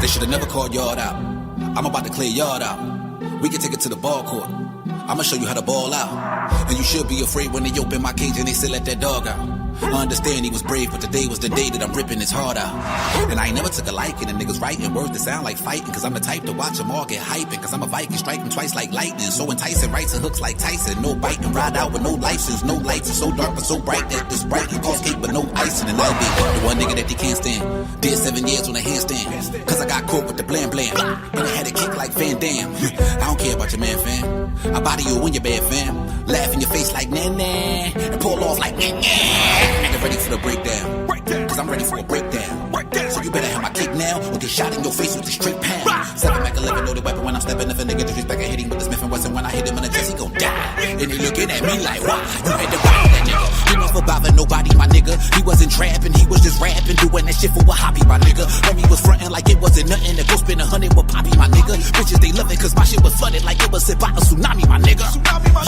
They should have never called yard out. I'm about to clear yard out. We can take it to the ball court. I'ma show you how to ball out. And you should be afraid when they open my cage and they still let that dog out. I understand he was brave, but today was the day that I'm ripping his heart out. And I ain't never took a liking to niggas writing words that sound like fighting, cause I'm the type to watch them all get hyping, cause I'm a Viking, strike them twice like lightning. So enticing, writes and hooks like Tyson. No biting, ride out with no license, no lights. It's so dark but so bright that this bright can cause cake but no icing. And I'll be the one nigga that they can't stand. Did 7 years on a handstand, cause I got caught with the blam blam. And I had a kick like Van Damme. I don't care about your man, fam. I body you when you're bad, fam. Laugh in your face like nah-nah, and pull off like nah-nah. Nigga ready for the breakdown, cause I'm ready for a breakdown. So you better have my kick now, or get shot in your face with the straight pound. 7 Mac 11 loaded weapon when I'm stepping. If a nigga disrespect, I hit him with the Smith and Wesson. When I hit him in the chest, he gon' die. And they looking at me like, why? You had to ride that nigga. You never bother nobody, my nigga. He wasn't trapping, he was just rapping, doing that shit for a hobby, my nigga. Homie was frontin' like it wasn't nothing. To go spend 100 with Poppy, my nigga. Bitches, they love it cause my shit was flooded like it was hit by a tsunami, my nigga.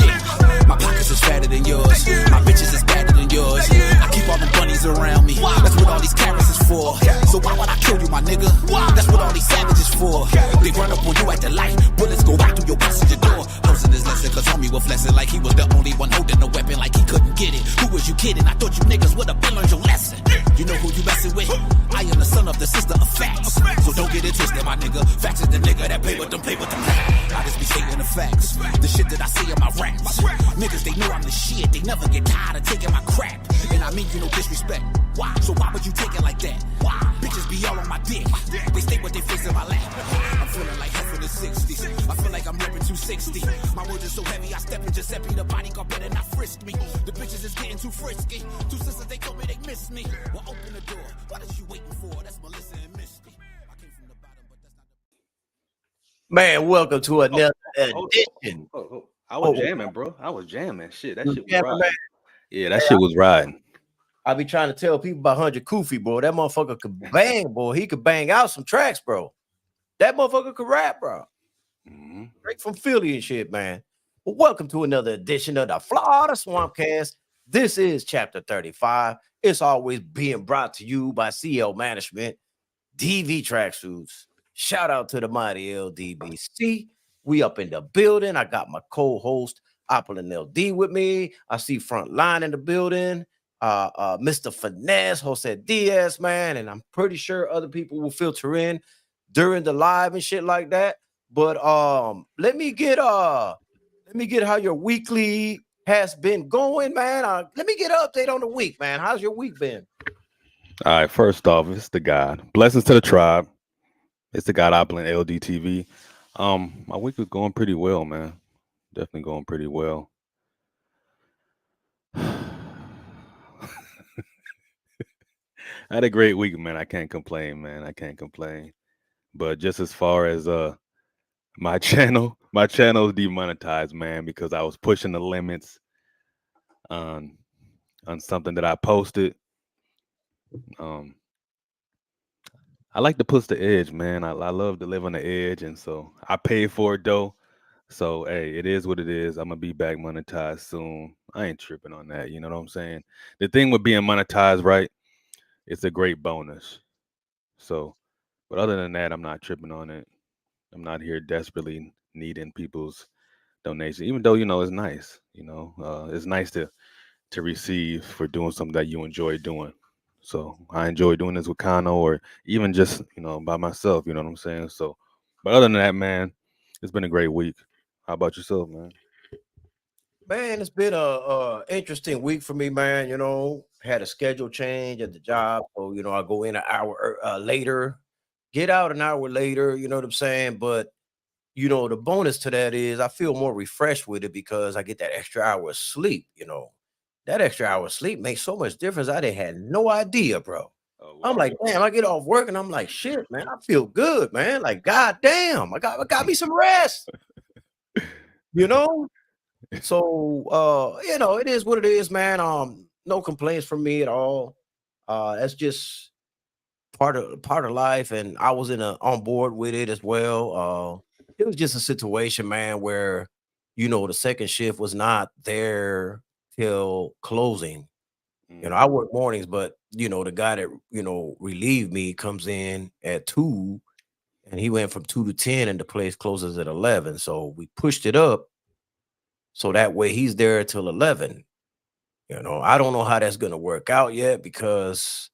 Yeah. My pockets is fatter than yours. My bitches is better than yours. I keep all the bunnies around me. That's what all these cameras is for. So why would I kill you, my nigga? That's what all these savages for. They run up on you at the light. Bullets go right through your passenger door. Losing his lesson cause homie was flexing like he was the only one holding the weapon, like he couldn't get it. Who was you kidding? I thought you niggas would have been learned your lesson. You know who you messing with? I am the son of the sister of facts. So don't get it twisted, my nigga. Facts is the nigga that play with them, play with them. I just be stating the facts. The shit that I see in my raps. Niggas, they know I'm the shit. They never get tired of taking my crap. And I mean you no disrespect. Why? So why would you take it like that? Why? Bitches be all on my dick. They stay with their face in my lap. I'm feeling like half in the 60s. I feel like I'm ripping 260. My words are so heavy, I step in Giuseppe. The bodyguard better not frisk me. The bitches is getting too frisky. Two sisters, they told me they miss me. Well, open the door. What is you waiting for? That's Melissa and Misty. I came from the bottom, but that's not the... Man, welcome to another edition. I was jamming, bro. I was jamming. Shit, that shit was jamming, riding. man. Yeah, that shit was riding. I be trying to tell people about 100 Koofy, bro. That motherfucker could bang, boy. He could bang out some tracks, bro. That motherfucker could rap, bro. Straight from Philly and shit, man. Well, welcome to another edition of the Flawda Swampcast. This is chapter 35. It's always being brought to you by CL Management, DV Tracksuits. Shout out to the mighty LDBC. We up in the building. I got my co-host Apple and LD with me. I see Frontline in the building. Mr. Finesse, Jose Diaz, man, and I'm pretty sure other people will filter in during the live and shit like that. But let me get how your weekly has been going, man. Let me get an update on the week, man. How's your week been? All right, first off, it's the God. Blessings to the tribe. It's the God Apple and LDTV. My week was going pretty well, man. Definitely going pretty well. I had a great week, man. I can't complain, man. I can't complain. But just as far as my channel is demonetized, man, because I was pushing the limits on something that I posted. I like to push the edge, man. I love to live on the edge, and so I paid for it though. So hey, it is what it is. I'm gonna be back monetized soon. I ain't tripping on that. You know what I'm saying? The thing with being monetized, right? It's a great bonus. So, but other than that, I'm not tripping on it. I'm not here desperately needing people's donation, even though it's nice. It's nice to receive for doing something that you enjoy doing. So I enjoy doing this with Kano, or even just by myself. You know what I'm saying? So, but other than that, man, it's been a great week. How about yourself, man? Man, it's been a interesting week for me, man. Had a schedule change at the job, so I go in an hour later, get out an hour later. You know what I'm saying? But the bonus to that is I feel more refreshed with it because I get that extra hour of sleep. That extra hour of sleep makes so much difference. I didn't had no idea, bro. Oh, I'm like, damn, I get off work and I'm like, shit, man, I feel good, man. Like, goddamn, I got me some rest. So it is what it is, man. No complaints from me at all. That's just part of life, and I was on board with it as well. It was just a situation, man, where the second shift was not there till closing. You know, I work mornings, but you know, the guy that relieved me comes in at 2, and he went from 2 to 10, and the place closes at 11. So we pushed it up so that way he's there till 11. You know, I don't know how that's gonna work out yet because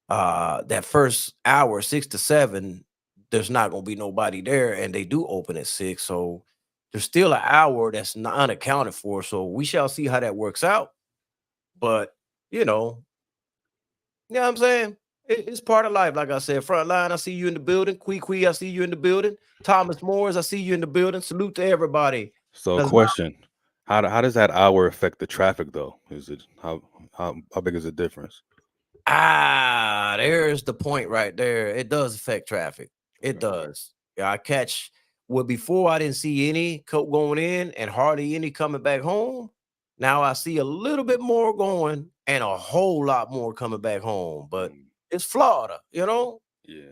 that first hour, 6 to 7, there's not gonna be nobody there, and they do open at 6. So there's still an hour that's not unaccounted for. So we shall see how that works out. But you know, you know what I'm saying? It's part of life. Like I said, Frontline, I see you in the building. Quee, I see you in the building. Thomas Moores, I see you in the building. Salute to everybody. So, 'Cause question: how does that hour affect the traffic though? Is it how big is the difference? there's the point right there. It does affect traffic. It Okay. does. Yeah, I catch well before I didn't see any going in and hardly any coming back home. Now I see a little bit more going and a whole lot more coming back home. But it's Florida, you know. Yeah.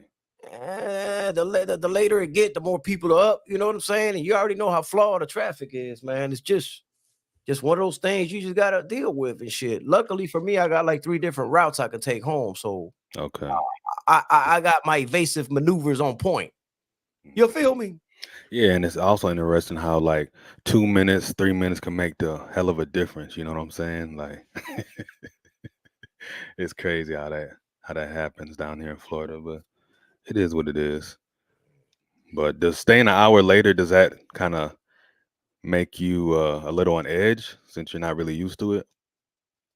The later it get, the more people are up. You know what I'm saying? And you already know how Florida traffic is, man. It's just one of those things you just gotta deal with and shit. Luckily for me, I got like 3 different routes I could take home. So Okay. I got my evasive maneuvers on point. You feel me? Yeah, and it's also interesting how like 2 minutes, 3 minutes can make the hell of a difference. You know what I'm saying? Like it's crazy how that happens down here in Florida, but it is what it is. But does staying an hour later, does that kind of make you a little on edge since you're not really used to it?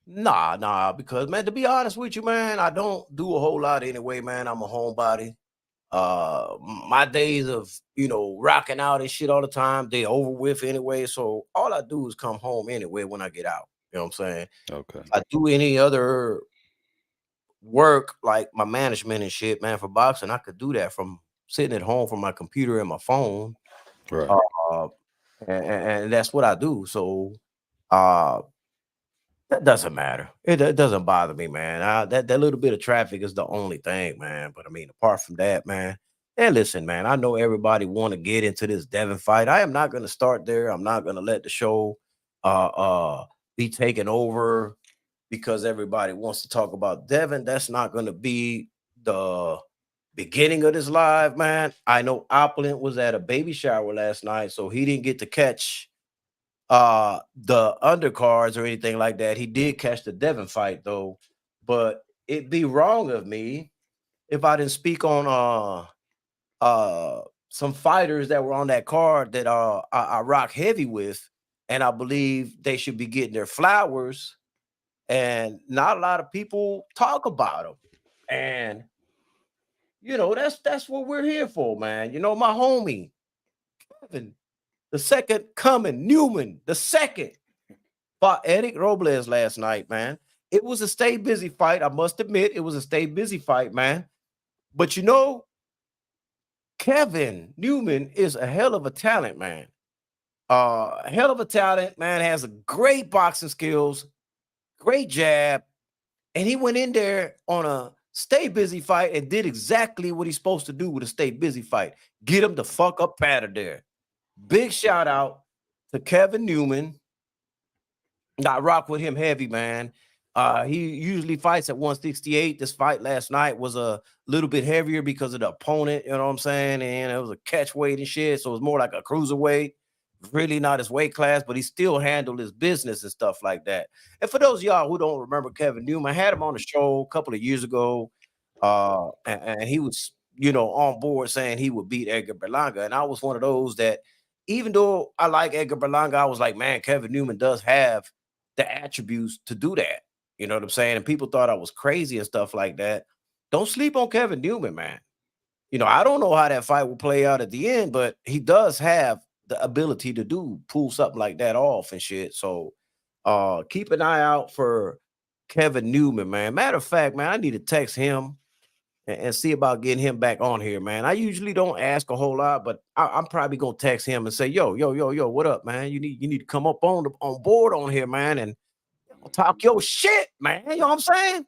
Nah, because man, to be honest with you, man, I don't do a whole lot anyway, man. I'm a homebody. My days of rocking out and shit all the time, they over with anyway. So all I do is come home anyway when I get out. You know what I'm saying? Okay. If I do any other work like my management and shit, man, for boxing, I could do that from sitting at home from my computer and my phone. Right. Uh, and that's what I do. So uh that doesn't matter. It doesn't bother me, man. That little bit of traffic is the only thing, man. But I mean, apart from that, man. And listen, man, I know everybody want to get into this Devin fight. I am not going to start there. I'm not going to let the show uh uh be taken over because everybody wants to talk about Devin. That's not going to be the beginning of this live, man. I know Opulent was at a baby shower last night, so he didn't get to catch the undercards or anything like that. He did catch the Devon fight though, but it'd be wrong of me if I didn't speak on some fighters that were on that card that I rock heavy with, and I believe they should be getting their flowers, and not a lot of people talk about them. And that's what we're here for, man. You know, my homie Kevin, the second coming, Newman, the second, fought Eric Robles last night, man. It was a stay busy fight. I must admit, it was a stay busy fight, man. But Kevin Newman is a hell of a talent, man. Hell of a talent, man. Has a great boxing skills, great jab, and he went in there on a stay busy fight and did exactly what he's supposed to do with a stay busy fight. Get him the fuck up out of there. Big shout out to Kevin Newman. I rock with him heavy, man. He usually fights at 168. This fight last night was a little bit heavier because of the opponent, you know what I'm saying? And it was a catch weight and shit. So it was more like a cruiserweight. Really not his weight class, but he still handled his business and stuff like that. And for those of y'all who don't remember Kevin Newman, I had him on the show a couple of years ago. And he was, on board saying he would beat Edgar Berlanga. And I was one of those that, even though I like Edgar Berlanga, I was like, man, Kevin Newman does have the attributes to do that. You know what I'm saying? And people thought I was crazy and stuff like that. Don't sleep on Kevin Newman, man. I don't know how that fight will play out at the end, but he does have the ability to pull something like that off and shit. So keep an eye out for Kevin Newman, man. Matter of fact, man, I need to text him and see about getting him back on here, man. I usually don't ask a whole lot, but I'm probably gonna text him and say, yo, what up, man? You need to come up on board on here, man, and talk your shit, man. You know what I'm saying?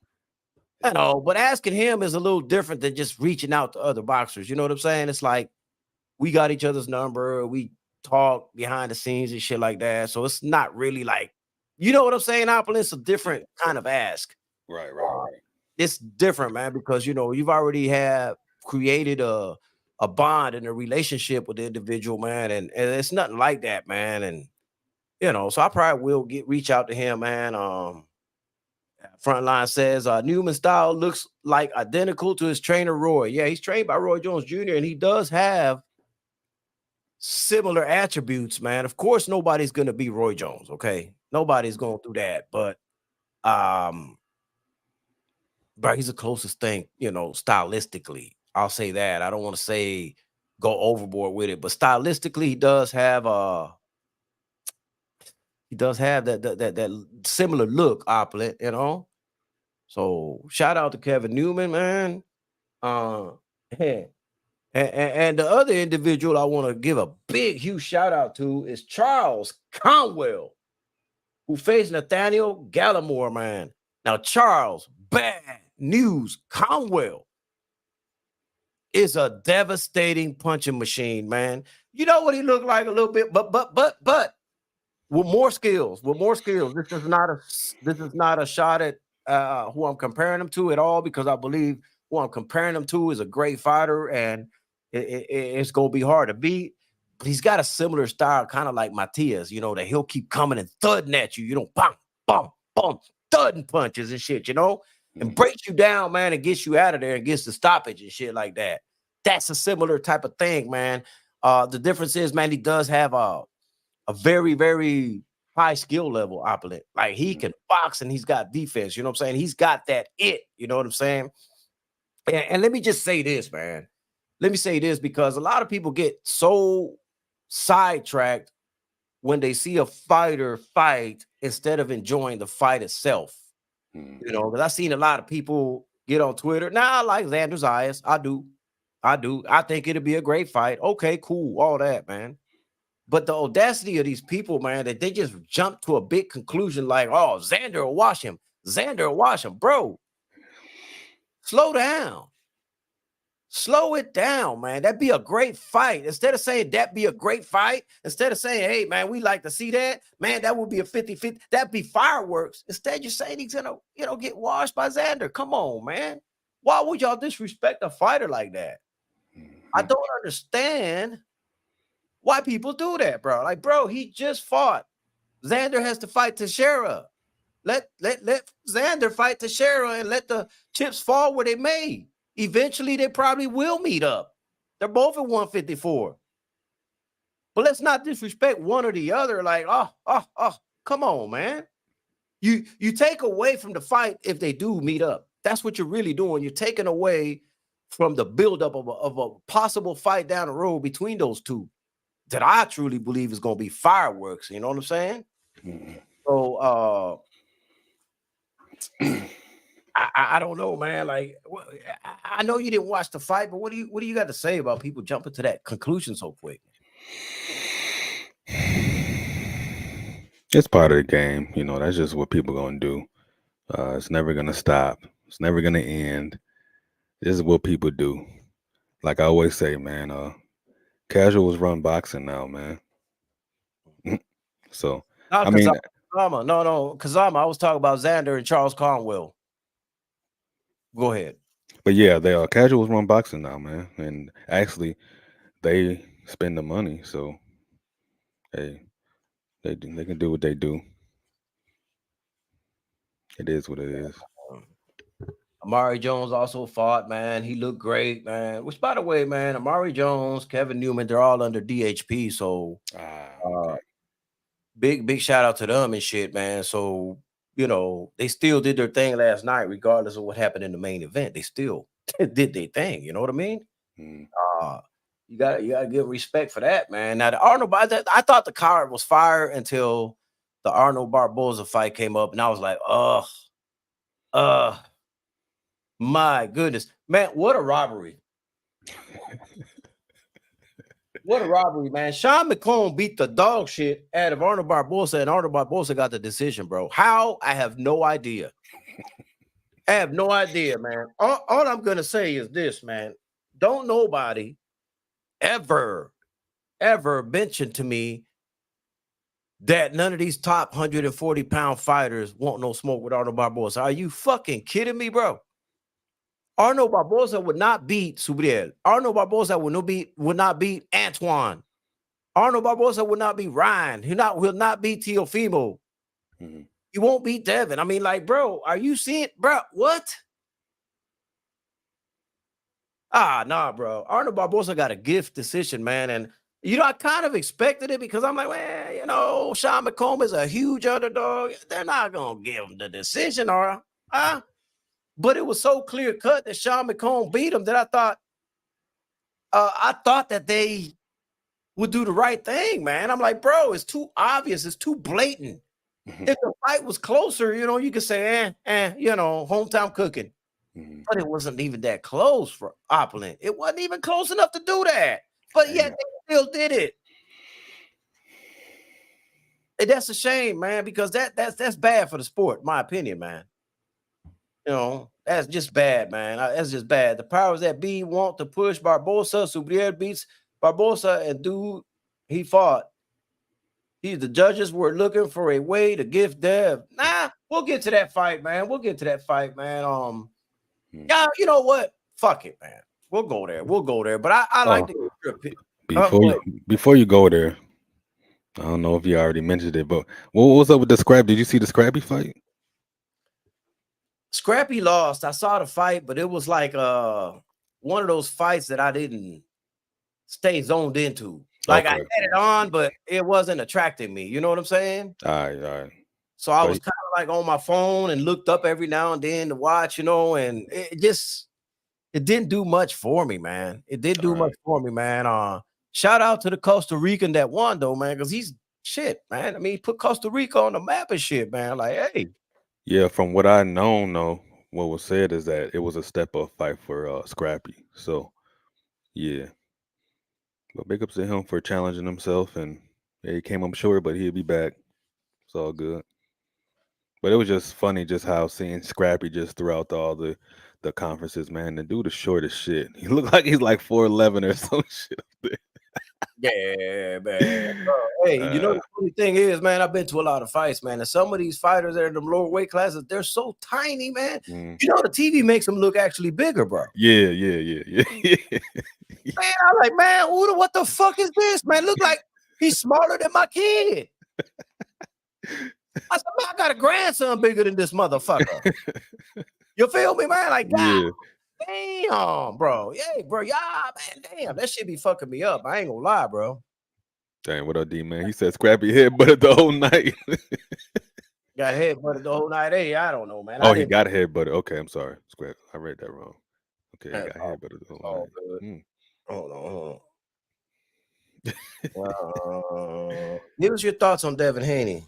But asking him is a little different than just reaching out to other boxers. You know what I'm saying? It's like we got each other's number, we talk behind the scenes and shit like that. So it's not really like, you know what I'm saying, Apple? It's a different kind of ask. Right. It's different, man, because you've already have created a bond and a relationship with the individual, man, and it's nothing like that, man. And so I probably will reach out to him, man. Frontline says Newman style looks like identical to his trainer Roy. Yeah, he's trained by Roy Jones Jr. and he does have similar attributes, man. Of course, nobody's gonna be Roy Jones, okay? Nobody's going through that, but he's the closest thing, stylistically. I'll say that. I don't want to say go overboard with it, but stylistically, he does have that similar look, Opulent, So shout out to Kevin Newman, man. And the other individual I want to give a big, huge shout out to is Charles Conwell, who faced Nathaniel Gallimore, man. Now, Charles, bad news, Conwell is a devastating punching machine, man. You know what he looked like a little bit, but with more skills. This is not a shot at who I'm comparing him to at all, because I believe who I'm comparing him to is a great fighter, and it's gonna be hard to beat. But he's got a similar style, kind of like Matias, that he'll keep coming and thudding at you, bam, bam, bam, thudding punches and shit, and breaks you down, man, and gets you out of there and gets the stoppage and shit like that. That's a similar type of thing, man. The difference is, man, he does have a very, very high skill level, Opulent. Like, he can box and he's got defense, you know what I'm saying? He's got that it, you know what I'm saying? And let me just say this, man. Let me say this, because a lot of people get so sidetracked when they see a fighter fight instead of enjoying the fight itself. Because I've seen a lot of people get on Twitter. Now, I like Xander Zayas. I do. I think it'll be a great fight. Okay, cool. All that, man. But the audacity of these people, man, that they just jump to a big conclusion like, oh, Xander will wash him. Bro. Slow down. Slow it down, man. That'd be a great fight. Instead of saying that'd be a great fight, instead of saying, hey, man, we like to see that, man, that would be a 50-50. That'd be fireworks. Instead, you're saying he's going to, get washed by Xander. Come on, man. Why would y'all disrespect a fighter like that? I don't understand why people do that, bro. Like, bro, he just fought. Xander has to fight Teixeira. Let Xander fight Teixeira and let the chips fall where they may. Eventually, they probably will meet up. They're both at 154. But let's not disrespect one or the other. Like, come on, man. You take away from the fight if they do meet up. That's what you're really doing. You're taking away from the buildup of a possible fight down the road between those two that I truly believe is going to be fireworks. You know what I'm saying? So, I don't know, man. Like, I know you didn't watch the fight, but what do you got to say about people jumping to that conclusion so quick? It's part of the game, that's just what people gonna do. It's never gonna stop. It's never gonna end. This is what people do. Like I always say, man, casuals run boxing now, man. So No, I mean, Kazama. I was talking about Xander and Charles Conwell. Go ahead. But yeah, they are casuals run boxing now, man, and actually, they spend the money, so hey, they can do what they do. It is what it is. Amari Jones also fought, man. He looked great, man. Which, by the way, man, Amari Jones, Kevin Newman, they're all under DHP. So, Okay. big shout out to them and shit, man. So, they still did their thing last night, regardless of what happened in the main event. They still did their thing. You know what I mean? You gotta give respect for that, man. Now, the Arnold, I thought the card was fire until the Arnold Barboza fight came up, and I was like, my goodness, man, what a robbery. What a robbery, man. Sean McClone beat the dog shit out of Arnold Barboza, and Arnold Barboza got the decision, bro. How? I have no idea. I have no idea, man. All I'm going to say is this, man. Don't nobody ever mention to me that none of these top 140-pound fighters want no smoke with Arnold Barboza. Are you fucking kidding me, bro? Arnold Barboza would not beat Subriel. Arnold Barboza would not beat Antoine. Arnold Barboza would not beat Ryan. Will not beat Teofimo. Mhm. He won't beat Devin. I mean, like, bro, are you seeing, bro? What? Nah, bro. Arnold Barboza got a gift decision, man. And, I kind of expected it because I'm like, well, Sean McComb is a huge underdog. They're not going to give him the decision, or but it was so clear cut that Sean McComb beat him that I thought that they would do the right thing, man. I'm like, bro, it's too obvious. It's too blatant. If the fight was closer, you could say, hometown cooking. But it wasn't even that close for Opulent. It wasn't even close enough to do that. But yet they still did it. And that's a shame, man, because that's bad for the sport, in my opinion, man. That's just bad, man. That's just bad. The powers that be want to push Barboza. Subriel beats Barboza, and dude, he fought. The judges were looking for a way to give Dev. We'll get to that fight, man. Yeah, you know what? Fuck it, man. We'll go there. But I like to before you go there. I don't know if you already mentioned it, but what was up with the scrap? Did you see the Scrappy fight? Scrappy lost. I saw the fight, but it was like one of those fights that I didn't stay zoned into. Like, I had it on, but it wasn't attracting me. You know what I'm saying? All right. So I was kind of like on my phone and looked up every now and then to watch, and it didn't do much for me, man. It didn't do much for me, man. Shout out to the Costa Rican that won, though, man, because he's shit, man. I mean, he put Costa Rica on the map and shit, man. Like, hey. Yeah, from what I know, what was said is that it was a step-up fight for Scrappy. So, yeah. But big ups to him for challenging himself, and he came up short, but he'll be back. It's all good. But it was just funny just how seeing Scrappy just throughout all the conferences, man. The dude is short as shit. He looked like he's like 4'11" or some shit up there. Yeah, man. Hey, the funny thing is, man, I've been to a lot of fights, man. And some of these fighters that are in the lower weight classes, they're so tiny, man. The TV makes them look actually bigger, bro. Yeah. Man, I'm like, man, what the fuck is this, man? Look like he's smaller than my kid. I said, man, I got a grandson bigger than this motherfucker. You feel me, man? Like, God, damn, bro. Yeah, bro. Yeah, man, damn. That shit be fucking me up. I ain't gonna lie, bro. Dang, what up, D, man? He said Scrappy headbutted the whole night. Got headbutted the whole night. Hey, I don't know, man. Oh, he got headbutted. Okay, I'm sorry. Scrap. I read that wrong. Okay, he got headbutted the whole night. Hold on. Give us your thoughts on Devin Haney.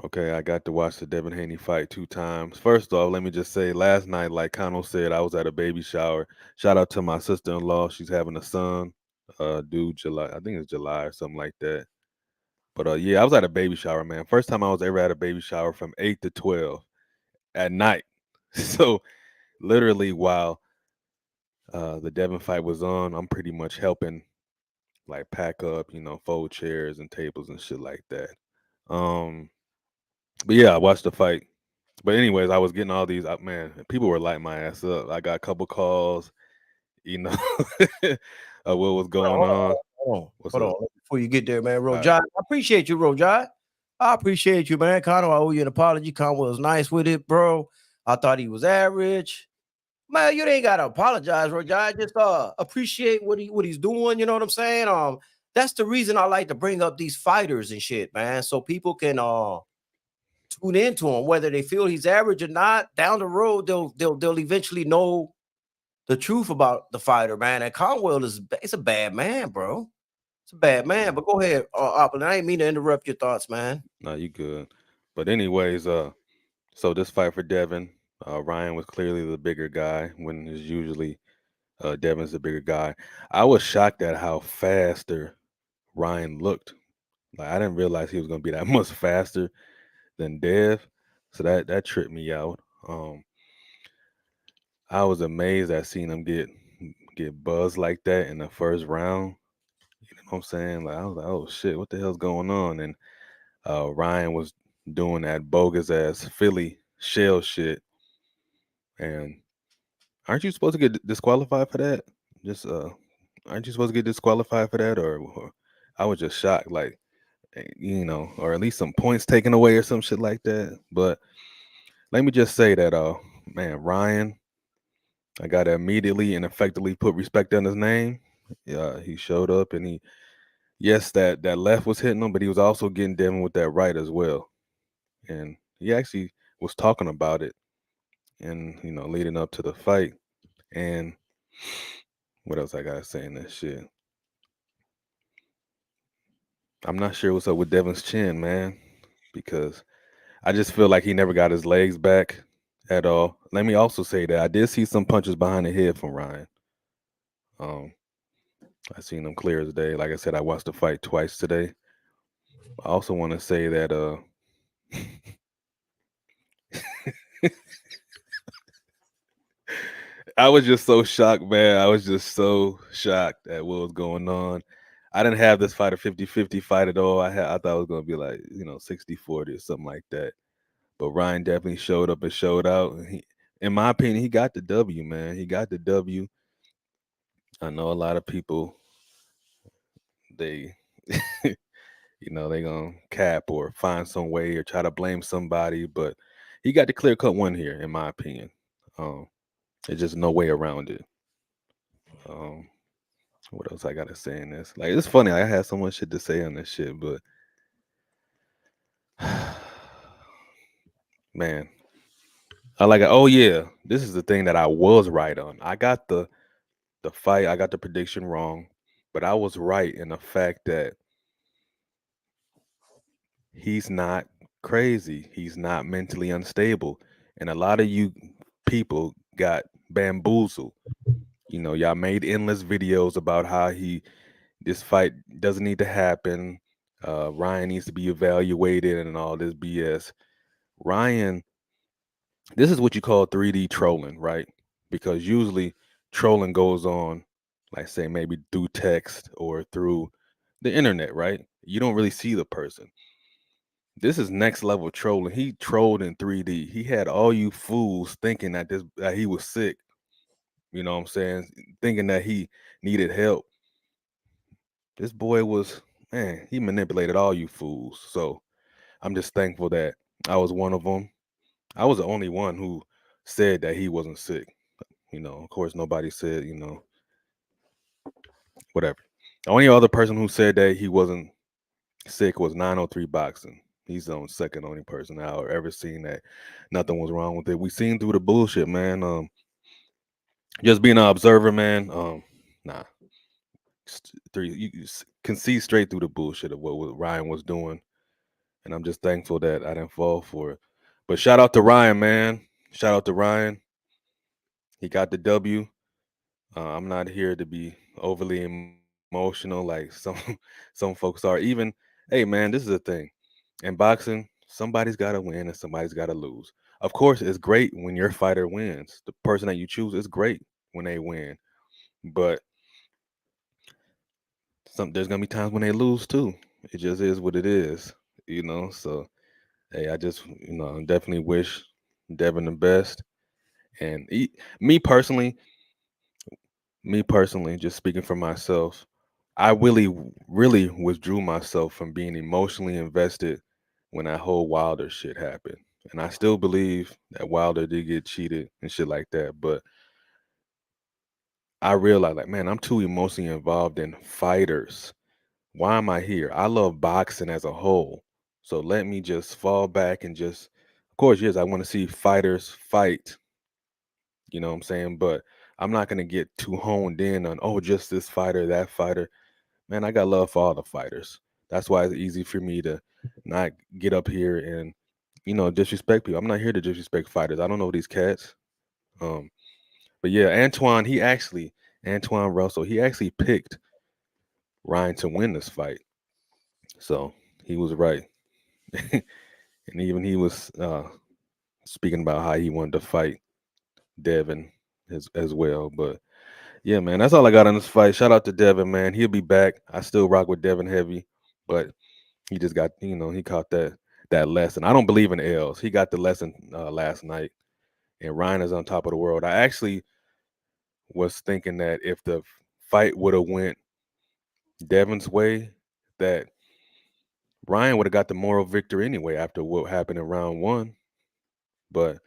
Okay, I got to watch the Devin Haney fight 2 times. First off, let me just say, last night, like Kano said, I was at a baby shower. Shout out to my sister-in-law. She's having a son due July. I think it's July or something like that. But yeah, I was at a baby shower, man. First time I was ever at a baby shower from 8 to 12 at night. So literally while the Devin fight was on, I'm pretty much helping like pack up, fold chairs and tables and shit like that. But yeah, I watched the fight. But anyways, I was getting all these man, people were lighting my ass up. I got a couple calls, what was going on. Hold on. Before you get there, man, Rojai. I appreciate you, Rojai. I appreciate you, man. Conor, I owe you an apology. Conor was nice with it, bro. I thought he was average. Man, you ain't gotta apologize, Rojai. Just appreciate what he's doing. You know what I'm saying? That's the reason I like to bring up these fighters and shit, man. So people can tune into him, whether they feel he's average or not. Down the road, they'll eventually know the truth about the fighter, man. And Conwell it's a bad man, bro. It's a bad man. But go ahead, Opulent. I ain't mean to interrupt your thoughts, man. No, you good. But anyways, so this fight for Devin, Ryan was clearly the bigger guy when it's usually Devin's the bigger guy. I was shocked at how faster Ryan looked. Like I didn't realize he was gonna be that much faster than Dev. So that tripped me out. I was amazed at seeing him get buzzed like that in the first round. I'm saying? Like I was like, oh shit, what the hell's going on? And Ryan was doing that bogus ass Philly shell shit. And aren't you supposed to get disqualified for that? Just aren't you supposed to get disqualified for that? Or I was just shocked, like or at least some points taken away or some shit like that. But let me just say that man, Ryan, I gotta immediately and effectively put respect on his name. Yeah, he showed up and he yes, that left was hitting him, but he was also getting Devin with that right as well. And he actually was talking about it and leading up to the fight. And what else I gotta say in this shit? I'm not sure what's up with Devin's chin, man, because I just feel like he never got his legs back at all. Let me also say that I did see some punches behind the head from Ryan. Um, I seen them clear as day. Like I said, I watched the fight twice today. I also want to say that I was just so shocked, man. I was just so shocked at what was going on. I didn't have this fight a 50-50 fight at all. I thought it was going to be like, 60-40 or something like that. But Ryan definitely showed up and showed out. And in my opinion, he got the W, man. He got the W. I know a lot of people, they, they going to cap or find some way or try to blame somebody. But he got the clear cut one here, in my opinion. There's just no way around it. What else I gotta say in this? Like, it's funny. I had so much shit to say on this shit, but man, I like it. Oh yeah, this is the thing that I was right on. I got the fight. I got the prediction wrong, but I was right in the fact that he's not crazy. He's not mentally unstable, and a lot of you people got bamboozled. Y'all made endless videos about how this fight doesn't need to happen. Ryan needs to be evaluated and all this BS. Ryan, this is what you call 3D trolling, right? Because usually trolling goes on, like say maybe through text or through the internet, right? You don't really see the person. This is next level trolling. He trolled in 3D. He had all you fools thinking that he was sick. You know what I'm saying? Thinking that he needed help. This boy was, man, he manipulated all you fools. So I'm just thankful that I was one of them. I was the only one who said that he wasn't sick. Of course, nobody said, whatever. The only other person who said that he wasn't sick was 903 Boxing. He's the second only person I ever seen that nothing was wrong with it. We seen through the bullshit, man. Just being an observer, man. Nah, you can see straight through the bullshit of what Ryan was doing, and I'm just thankful that I didn't fall for it. But shout out to Ryan, man. Shout out to Ryan. He got the W. I'm not here to be overly emotional like some folks are. Even, hey man, this is the thing. In boxing, somebody's got to win and somebody's got to lose. Of course, it's great when your fighter wins. The person that you choose is great when they win. But there's gonna be times when they lose too. It just is what it is. So hey, I just definitely wish Devin the best. And me personally, just speaking for myself, I really withdrew myself from being emotionally invested when that whole Wilder shit happened. And I still believe that Wilder did get cheated and shit like that. But I realized, like, man, I'm too emotionally involved in fighters. Why am I here? I love boxing as a whole. So let me just fall back and just, of course, yes, I want to see fighters fight. You know what I'm saying? But I'm not going to get too honed in on, oh, just this fighter, that fighter. Man, I got love for all the fighters. That's why it's easy for me to not get up here and, disrespect people. I'm not here to disrespect fighters. I don't know these cats. But yeah, Antoine Russell, he actually picked Ryan to win this fight. So he was right. And even he was speaking about how he wanted to fight Devin as well. But Yeah, man, that's all I got on this fight. Shout out to Devin, man. He'll be back. I still rock with Devin heavy, but he just got, he caught that lesson. I don't believe in L's. He got the lesson last night, and Ryan is on top of the world. I actually was thinking that if the fight would have went Devin's way, that Ryan would have got the moral victory anyway after what happened in round one. But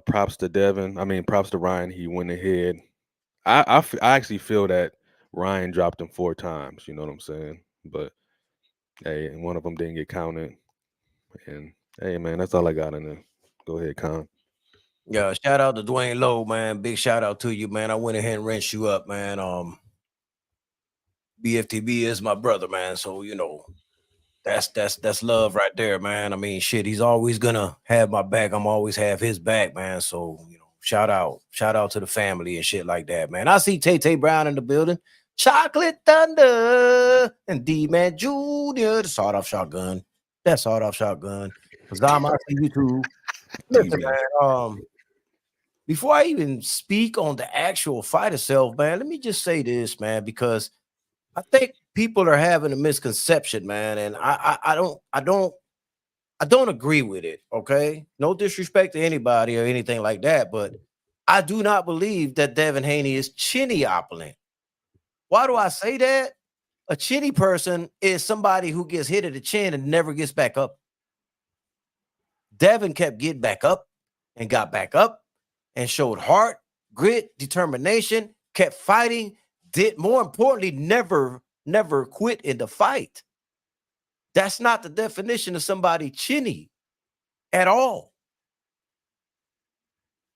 props to Devin. I mean, props to Ryan. He went ahead. I actually feel that Ryan dropped him 4 times. You know what I'm saying? But hey, and one of them didn't get counted. And hey, man, that's all I got in there. Go ahead, Con. Yeah, shout out to Dwayne Lowe, man. Big shout out to you, man. I went ahead and rinsed you up, man. BFTB is my brother, man. So that's love right there, man. I mean, shit, he's always gonna have my back. I'm always have his back, man. So shout out to the family and shit like that, man. I see Tay Brown in the building. Chocolate Thunder and D-Man Jr. The sawed-off shotgun. That sawed-off shotgun. Zam, I see you too. Listen, man, before I even speak on the actual fight itself, man, let me just say this, man, because I think people are having a misconception, man, and I don't agree with it. Okay, no disrespect to anybody or anything like that, but I do not believe that Devin Haney is chinny opulent. Why do I say that? A chinny person is somebody who gets hit at the chin and never gets back up. Devin kept getting back up and got back up and showed heart, grit, determination, kept fighting, did more importantly, never quit in the fight. That's not the definition of somebody chinny at all.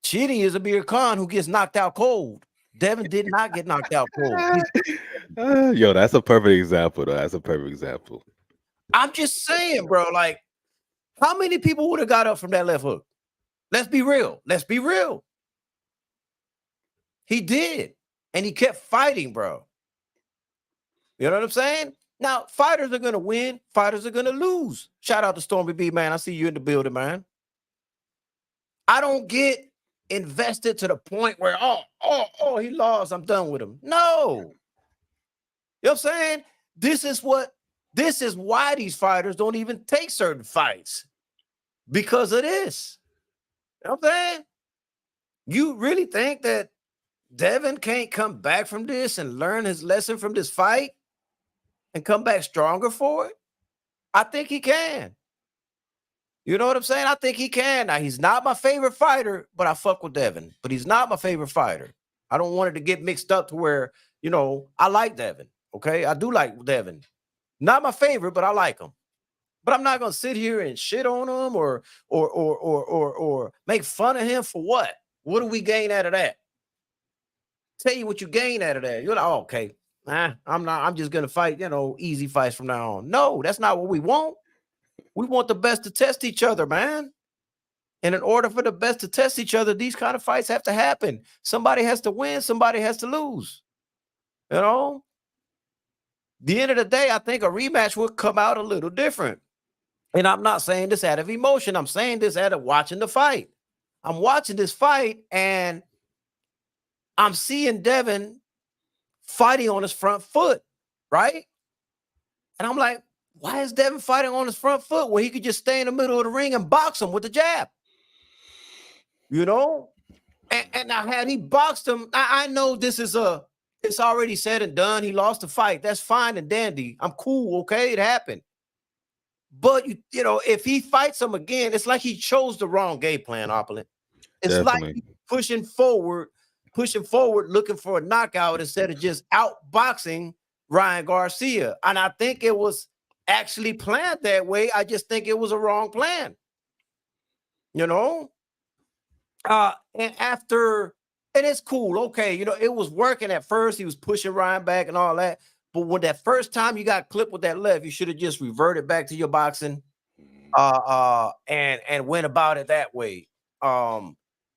Chinny is Amir Khan who gets knocked out cold. Devin did not get knocked out cold. Yo, that's a perfect example, though. That's a perfect example. I'm just saying, bro, like, how many people would have got up from that left hook? Let's be real. Let's be real. He did. And he kept fighting, bro. You know what I'm saying? Now, fighters are going to win. Fighters are going to lose. Shout out to Stormy B, man. I see you in the building, man. I don't get invested to the point where, he lost. I'm done with him. No. You know what I'm saying? This is why these fighters don't even take certain fights. Because of this. You know what I'm saying? You really think that Devin can't come back from this and learn his lesson from this fight and come back stronger for it? I think he can. You know what I'm saying? I think he can. Now, he's not my favorite fighter, but I fuck with Devin. But he's not my favorite fighter. I don't want it to get mixed up to where, I like Devin. Okay? I do like Devin. Not my favorite, but I like him. But I'm not gonna sit here and shit on him or make fun of him for what? What do we gain out of that? Tell you what you gain out of that. You're like, okay, I'm just gonna fight, easy fights from now on. No, that's not what we want. We want the best to test each other, man. And in order for the best to test each other, these kind of fights have to happen. Somebody has to win, somebody has to lose. The end of the day, I think a rematch would come out a little different. And I'm not saying this out of emotion. I'm saying this out of watching the fight. I'm watching this fight and I'm seeing Devin fighting on his front foot, right? And I'm like, why is Devin fighting on his front foot where he could just stay in the middle of the ring and box him with the jab? And now had he boxed him, I know it's already said and done. He lost the fight. That's fine and dandy. I'm cool, okay? It happened. But if he fights him again, it's like he chose the wrong game plan, Opulent. It's Definitely. like pushing forward, looking for a knockout instead of just outboxing Ryan Garcia. And I think it was actually planned that way. I just think it was a wrong plan. And it's cool. Okay, it was working at first. He was pushing Ryan back and all that. But when that first time you got clipped with that left, you should have just reverted back to your boxing and went about it that way. I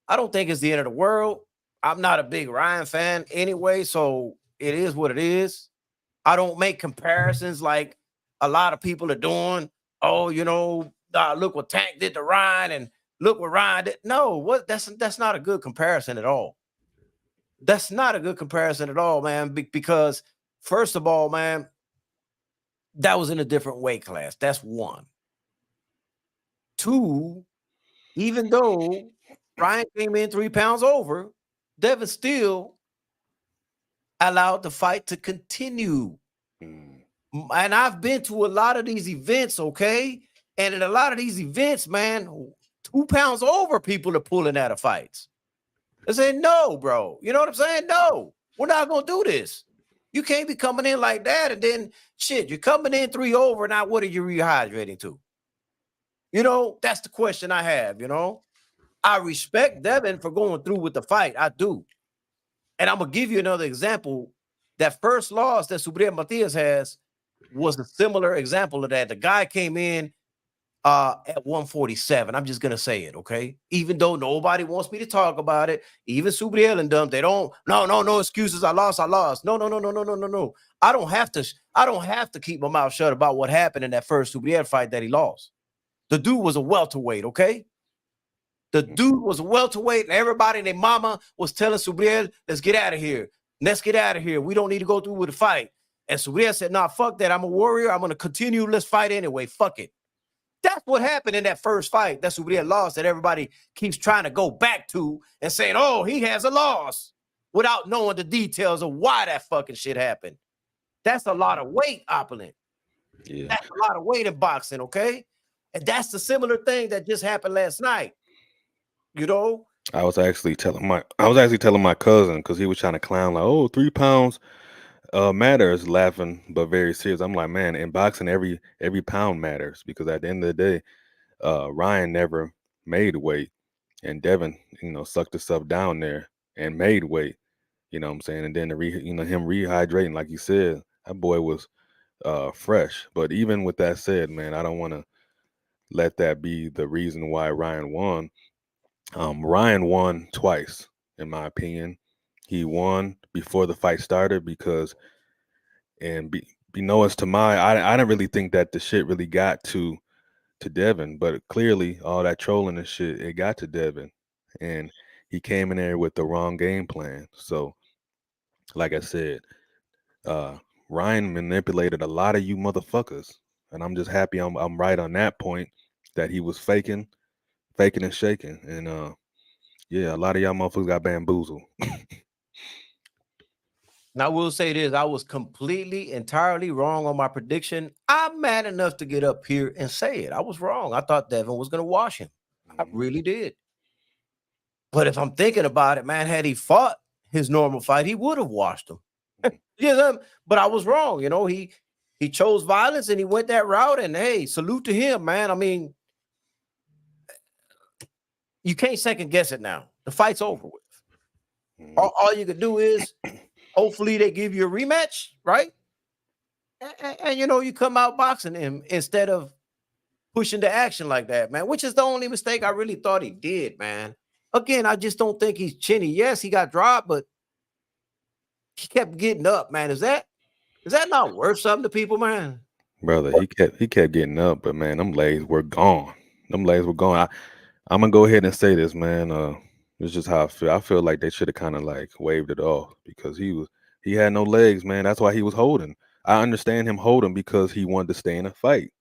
don't think it's the end of the world. I'm not a big Ryan fan anyway, so it is what it is. I don't make comparisons like a lot of people are doing. Oh, look what Tank did to Ryan and look what Ryan did. No, that's not a good comparison at all. That's not a good comparison at all, man. Because first of all, man, that was in a different weight class. That's one. Two, even though Ryan came in 3 pounds over, Devin still allowed the fight to continue. And I've been to a lot of these events, okay? And in a lot of these events, man, 2 pounds over people are pulling out of fights. I said, no, bro. You know what I'm saying? No, we're not going to do this. You can't be coming in like that. And then, shit, you're coming in 3 over. Now, what are you rehydrating to? You know, that's the question I have, you know? I respect Devin for going through with the fight. I do. And I'm going to give you another example. That first loss that Subriel Matias has was a similar example of that. The guy came in at 147. I'm just going to say it, okay? Even though nobody wants me to talk about it, even Subriel and them, they don't, no excuses. I lost. No. I don't have to keep my mouth shut about what happened in that first Subriel fight that he lost. The dude was a welterweight, okay? The dude was a welterweight, and everybody and their mama was telling Subriel, let's get out of here. Let's get out of here. We don't need to go through with the fight. And Subriel said, nah, fuck that. I'm a warrior. I'm going to continue. Let's fight anyway. Fuck it. That's what happened in that first fight that Subriel lost, that everybody keeps trying to go back to and saying, oh, he has a loss, without knowing the details of why that fucking shit happened. That's a lot of weight, Opulent. Yeah. That's a lot of weight in boxing, okay? And that's the similar thing that just happened last night. You know? I was actually telling my cousin, because he was trying to clown like, oh, 3 pounds matters, laughing but very serious. I'm like, man, in boxing, every pound matters, because at the end of the day, Ryan never made weight, and Devin, sucked himself down there and made weight. You know what I'm saying? And then him rehydrating, like you said, that boy was fresh. But even with that said, man, I don't want to let that be the reason why Ryan won. Ryan won twice, in my opinion. He won before the fight started because, and as to I didn't really think that the shit really got to Devin, but clearly all that trolling and shit, it got to Devin, and he came in there with the wrong game plan. So, like I said, Ryan manipulated a lot of you motherfuckers, and I'm just happy I'm right on that point, that he was faking and shaking, and yeah, a lot of y'all motherfuckers got bamboozled. Now, I will say this. I was entirely wrong on my prediction. I'm mad enough to get up here and say it. I was wrong. I thought Devin was going to wash him. I really did. But if I'm thinking about it, man, had he fought his normal fight, he would have washed him. But I was wrong. He chose violence and he went that route. And, hey, salute to him, man. I mean, you can't second guess it now. The fight's over with. All you could do is hopefully they give you a rematch, right? And you come out boxing him instead of pushing the action like that, man, which is the only mistake I really thought he did, man. Again, I just don't think he's chinny. Yes, he got dropped, but he kept getting up, man. Is that not worth something to people, man? Brother, he kept getting up, but man, them legs were gone. I'm gonna go ahead and say this, man. It's just how I feel. I feel like they should have kind of like waved it off, because he had no legs, man. That's why he was holding. I understand him holding because he wanted to stay in a fight.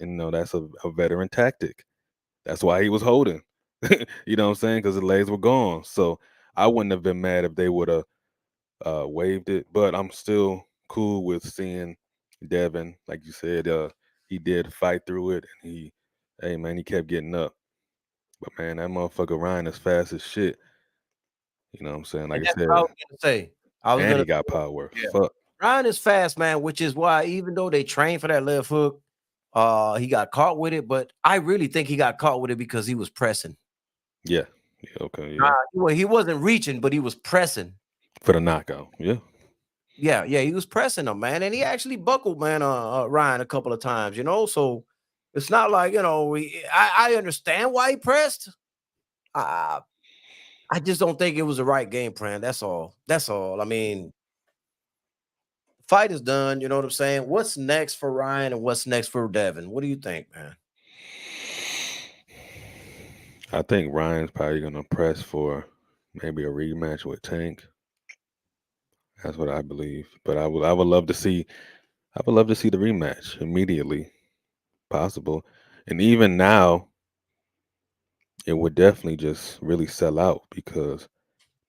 And that's a veteran tactic. That's why he was holding. You know what I'm saying? Because the legs were gone. So I wouldn't have been mad if they would have waved it. But I'm still cool with seeing Devin, like you said, he did fight through it, and he kept getting up. But man, that motherfucker Ryan is fast as shit. You know what I'm saying? Like I said, I was gonna say. And he got power. Yeah. Fuck. Ryan is fast, man, which is why even though they trained for that left hook, he got caught with it. But I really think he got caught with it because he was pressing. Yeah. Okay. Yeah. He wasn't reaching, but he was pressing for the knockout. Yeah. Yeah, he was pressing him, man, and he actually buckled, man, Ryan a couple of times, So it's not like I understand why he pressed. I just don't think it was the right game plan. That's all. I mean, fight is done. You know what I'm saying? What's next for Ryan and what's next for Devin? What do you think, man? I think Ryan's probably gonna press for maybe a rematch with Tank. That's what I believe. But I would love to see the rematch immediately, possible. And even now, it would definitely just really sell out because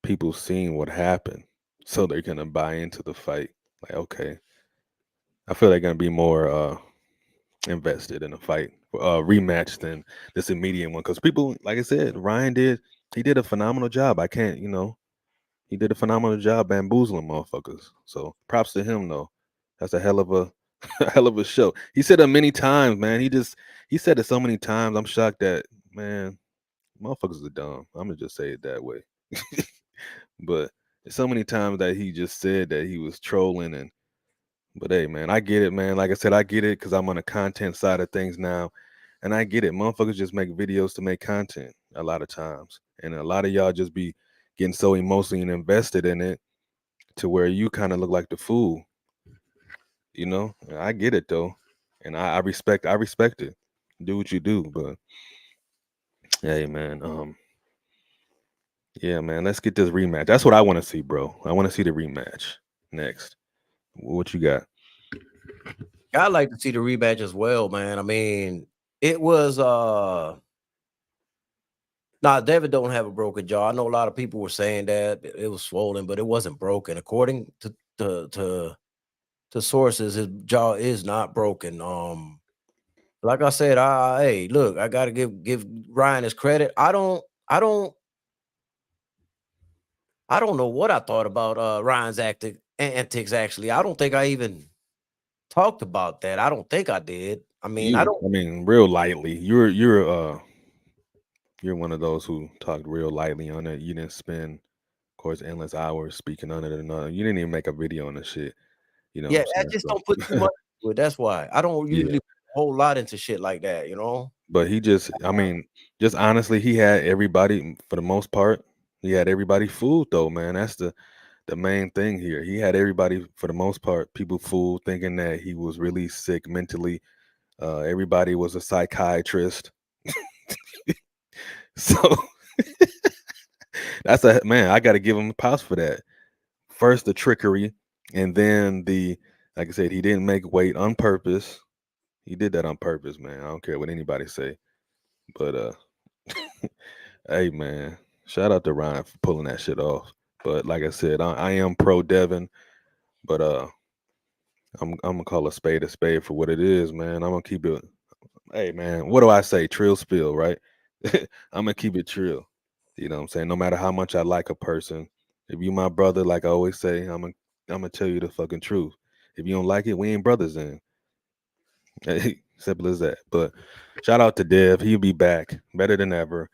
people seeing what happened. So they're gonna buy into the fight. Like, okay. I feel they're gonna be more invested in a fight rematch than this immediate one. Because people, like I said, he did a phenomenal job. I can't, he did a phenomenal job bamboozling motherfuckers. So props to him though. That's a hell of a a hell of a show. He said it many times, man. He said it so many times. I'm shocked that, man, motherfuckers are dumb. I'm gonna just say it that way. But so many times that he just said that he was trolling and but hey, man, I get it, man. Like I said, I get it because I'm on the content side of things now. And I get it. Motherfuckers just make videos to make content a lot of times. And a lot of y'all just be getting so emotionally invested in it to where you kind of look like the fool. I get it though. And I respect it. Do what you do. But hey man, yeah, man, let's get this rematch. That's what I want to see, bro. I want to see the rematch next. What you got? I like to see the rematch as well, man. I mean, it was nah, David don't have a broken jaw. I know a lot of people were saying that it was swollen, but it wasn't broken. According to sources, his jaw is not broken. Like I said, hey, look, I gotta give Ryan his credit. I don't know what I thought about Ryan's antics. Actually, I don't think I even talked about that. I don't think I did. I mean, I don't. I mean, real lightly. You're one of those who talked real lightly on it. You didn't spend, of course, endless hours speaking on it. And you didn't even make a video on the shit. You know what Yeah, I'm I saying? just So, don't put too much into it. That's why I don't yeah. usually put a whole lot into shit like that. You know. But I mean, just honestly, he had everybody for the most part. He had everybody fooled though, man. That's the main thing here. He had everybody for the most part, people fooled, thinking that he was really sick mentally. Everybody was a psychiatrist. So that's a man. I got to give him a pass for that. First the trickery, and then like I said, he didn't make weight on purpose. He did that on purpose, man. I don't care what anybody say. But hey man, shout out to Ryan for pulling that shit off. But like I said, I am pro Devin, but I'm gonna call a spade for what it is, man. I'm gonna keep it. Hey man, what do I say? Trill spill, right? I'm gonna keep it trill. You know what I'm saying? No matter how much I like a person, if you my brother, like I always say, I'm gonna tell you the fucking truth. If you don't like it, we ain't brothers then. Hey, simple as that. But shout out to Dev. He'll be back better than ever.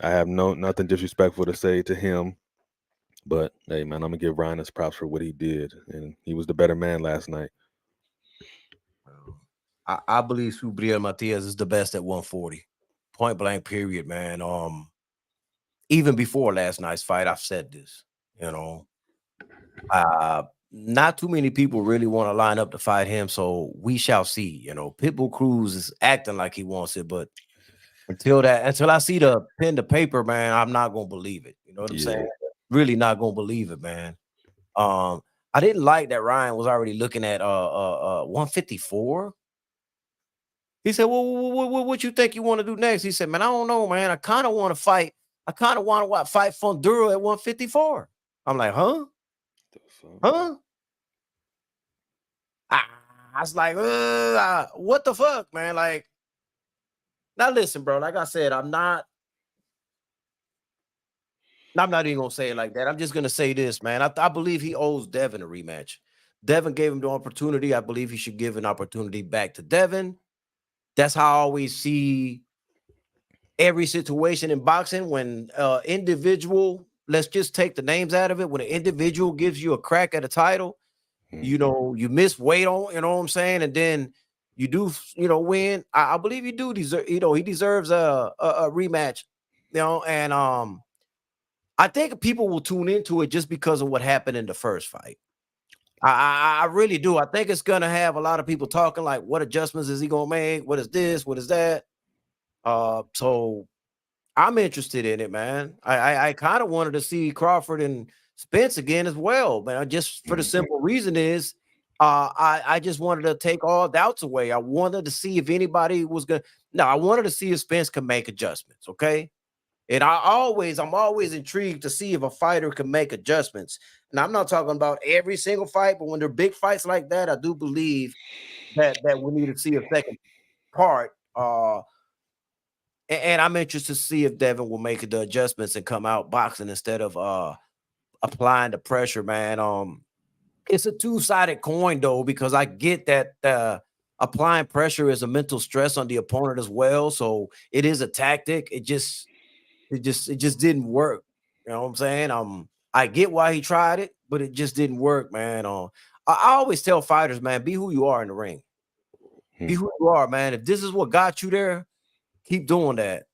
I have nothing disrespectful to say to him. But hey man, I'm gonna give Ryan his props for what he did. And he was the better man last night. I believe Subriel Matias is the best at 140. Point blank, period, man. Even before last night's fight, I've said this, you know. Uh not too many people really want to line up to fight him, so we shall see. You know, Pitbull Cruz is acting like he wants it, but until I see the pen to paper, man, I'm not gonna believe it. You know what I'm Yeah. saying? Really not gonna believe it, man. Um, I didn't like that Ryan was already looking at 154. He said, "Well, what you think you want to do next?" He said, "Man, I don't know, man. I kind of want to fight. I kind of want to fight Funduro at 154." I'm like, "Huh? The fuck? Huh?" I was like, "What the fuck, man?" Like, now listen, bro. Like I said, I'm not even gonna say it like that. I'm just gonna say this, man. I believe he owes Devin a rematch. Devin gave him the opportunity. I believe he should give an opportunity back to Devin. That's how I always see every situation in boxing when individual, let's just take the names out of it, when an individual gives you a crack at a title, you Mhm. know, you miss weight on, you know what I'm saying, and then you do, win. I believe you do deserve, he deserves a rematch, and I think people will tune into it just because of what happened in the first fight. I really do. I think it's gonna have a lot of people talking like, what adjustments is he gonna make? What is this? What is that? So I'm interested in it, man. I kind of wanted to see Crawford and Spence again as well, man. Just for the simple reason is, I just wanted to take all doubts away. I wanted to see if anybody was gonna. No, I wanted to see if Spence could make adjustments. Okay, and I'm always intrigued to see if a fighter can make adjustments. And I'm not talking about every single fight, but when they're big fights like that, I do believe that we need to see a second part. And I'm interested to see if Devin will make the adjustments and come out boxing instead of applying the pressure, man. It's a two-sided coin though, because I get that applying pressure is a mental stress on the opponent as well. So it is a tactic. It just didn't work. You know what I'm saying? I get why he tried it, but it just didn't work, man. I always tell fighters, man, be who you are in the ring. Be who you are, man. If this is what got you there, keep doing that.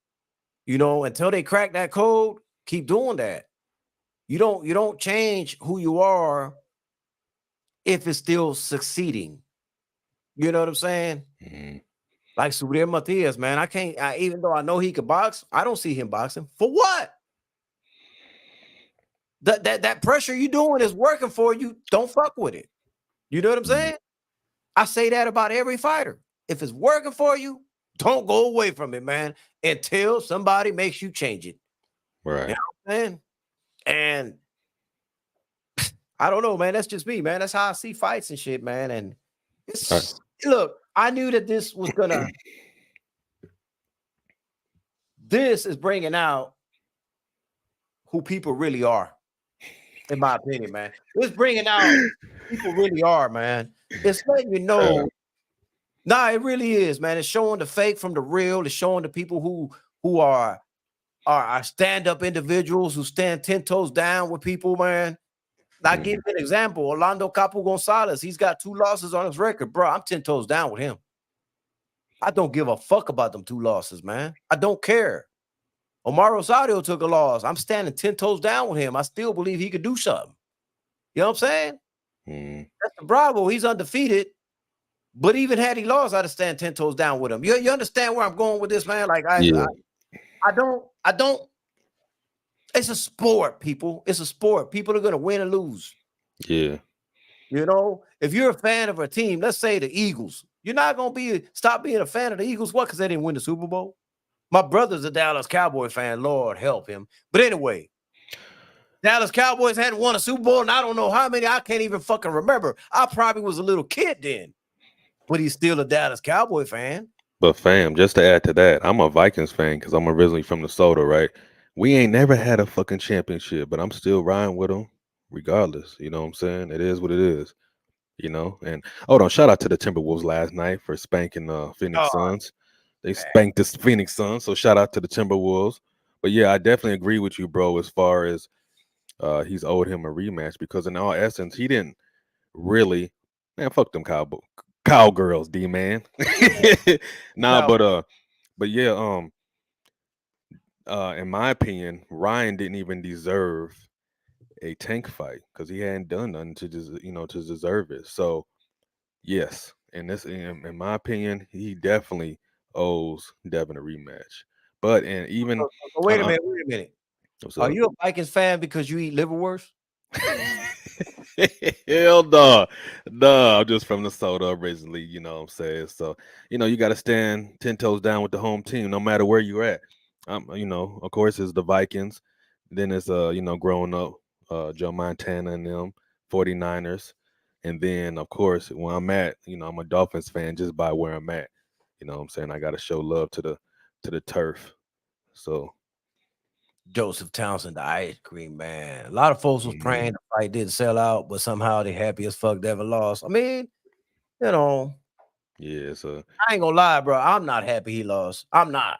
You know, until they crack that code, keep doing that. You don't change who you are if it's still succeeding. You know what I'm saying? Like Subriel Matias, man. Even though I know he could box, I don't see him boxing. For what? That pressure you doing is working for you. Don't fuck with it. You know what I'm saying? I say that about every fighter. If it's working for you, don't go away from it, man, until somebody makes you change it. Right. You know what I'm saying? And I don't know, man. That's just me, man. That's how I see fights and shit, man. And look, I knew that this was gonna. This is bringing out who people really are, in my opinion, man. It's bringing out who people really are, man. It's letting you know. Nah, it really is, man. It's showing the fake from the real. It's showing the people who are stand-up individuals who stand 10 toes down with people, man. I give you an example. Orlando Capo Gonzalez, he's got 2 losses on his record. Bro, I'm 10 toes down with him. I don't give a fuck about them 2 losses, man. I don't care. Omar Rosario took a loss. I'm standing 10 toes down with him. I still believe he could do something. You know what I'm saying? That's the Bravo. He's undefeated. But even had he lost, I'd stand 10 toes down with him. You understand where I'm going with this, man? Like I don't. It's a sport, people. It's a sport. People are gonna win and lose. Yeah. You know, if you're a fan of a team, let's say the Eagles, you're not gonna stop being a fan of the Eagles. What? Because they didn't win the Super Bowl. My brother's a Dallas Cowboy fan. Lord help him. But anyway, Dallas Cowboys hadn't won a Super Bowl, and I don't know how many. I can't even fucking remember. I probably was a little kid then. But he's still a Dallas Cowboy fan. But fam, just to add to that, I'm a Vikings fan because I'm originally from Minnesota, right? We ain't never had a fucking championship, but I'm still riding with them regardless. You know what I'm saying? It is what it is. You know? And hold on, shout out to the Timberwolves last night for spanking Phoenix Suns. They spanked the Phoenix Suns, so shout out to the Timberwolves. But yeah, I definitely agree with you, bro, as far as he's owed him a rematch because in all essence, he didn't really, man, fuck them cowgirls, D-man. Nah, but yeah, in my opinion, Ryan didn't even deserve a tank fight because he hadn't done nothing to to deserve it. So yes, in my opinion, he definitely owes Devin a rematch. But and even wait a minute. Are up? you a Vikings fan because you eat liverwurst? Hell no. No, I'm just from Minnesota originally, you know what I'm saying? So, you got to stand 10 toes down with the home team, no matter where you're at. Of course, it's the Vikings. Then it's, growing up, Joe Montana and them, 49ers. And then, of course, where I'm at, I'm a Dolphins fan just by where I'm at. You know what I'm saying? I got to show love to the turf. So. Joseph Townsend, the ice cream man. A lot of folks was praying the fight didn't sell out, but somehow they happy as fuck Devin lost. I mean, Yeah, I ain't gonna lie, bro. I'm not happy he lost. I'm not.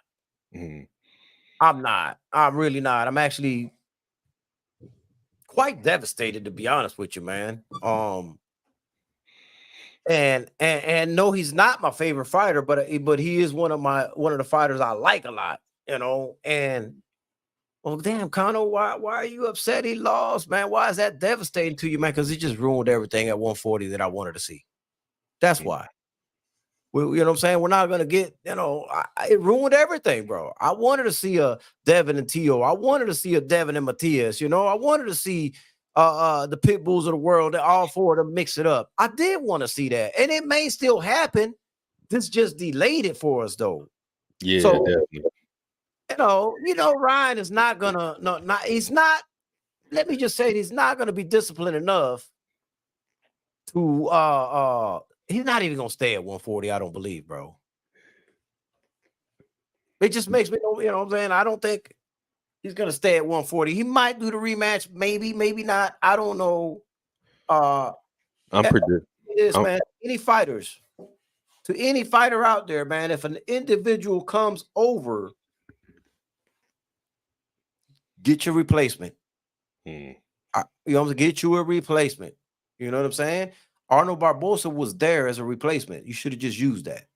I'm not. I'm really not. I'm actually quite devastated, to be honest with you, man. And no, he's not my favorite fighter, but he is one of the fighters I like a lot, and. Well, damn, Conor, why are you upset he lost, man? Why is that devastating to you, man? Because he just ruined everything at 140 that I wanted to see. That's why. You know what I'm saying? We're not going to get, it ruined everything, bro. I wanted to see a Devin and Tio. I wanted to see a Devin and Matias, I wanted to see the pit bulls of the world, all four of them mix it up. I did want to see that, and it may still happen. This just delayed it for us, though. Yeah, So definitely. Ryan is not gonna he's not. Let me just say, he's not gonna be disciplined enough to he's not even gonna stay at 140. I don't believe, bro. It just makes me, you know what I'm saying? I don't think he's gonna stay at 140. He might do the rematch, maybe, maybe not. I don't know. I'm predicting. Man. Any fighters, to any fighter out there, man, if an individual comes over, get your replacement. You know, get you a replacement. You know what I'm saying? Arnold Barbosa was there as a replacement. You should have just used that.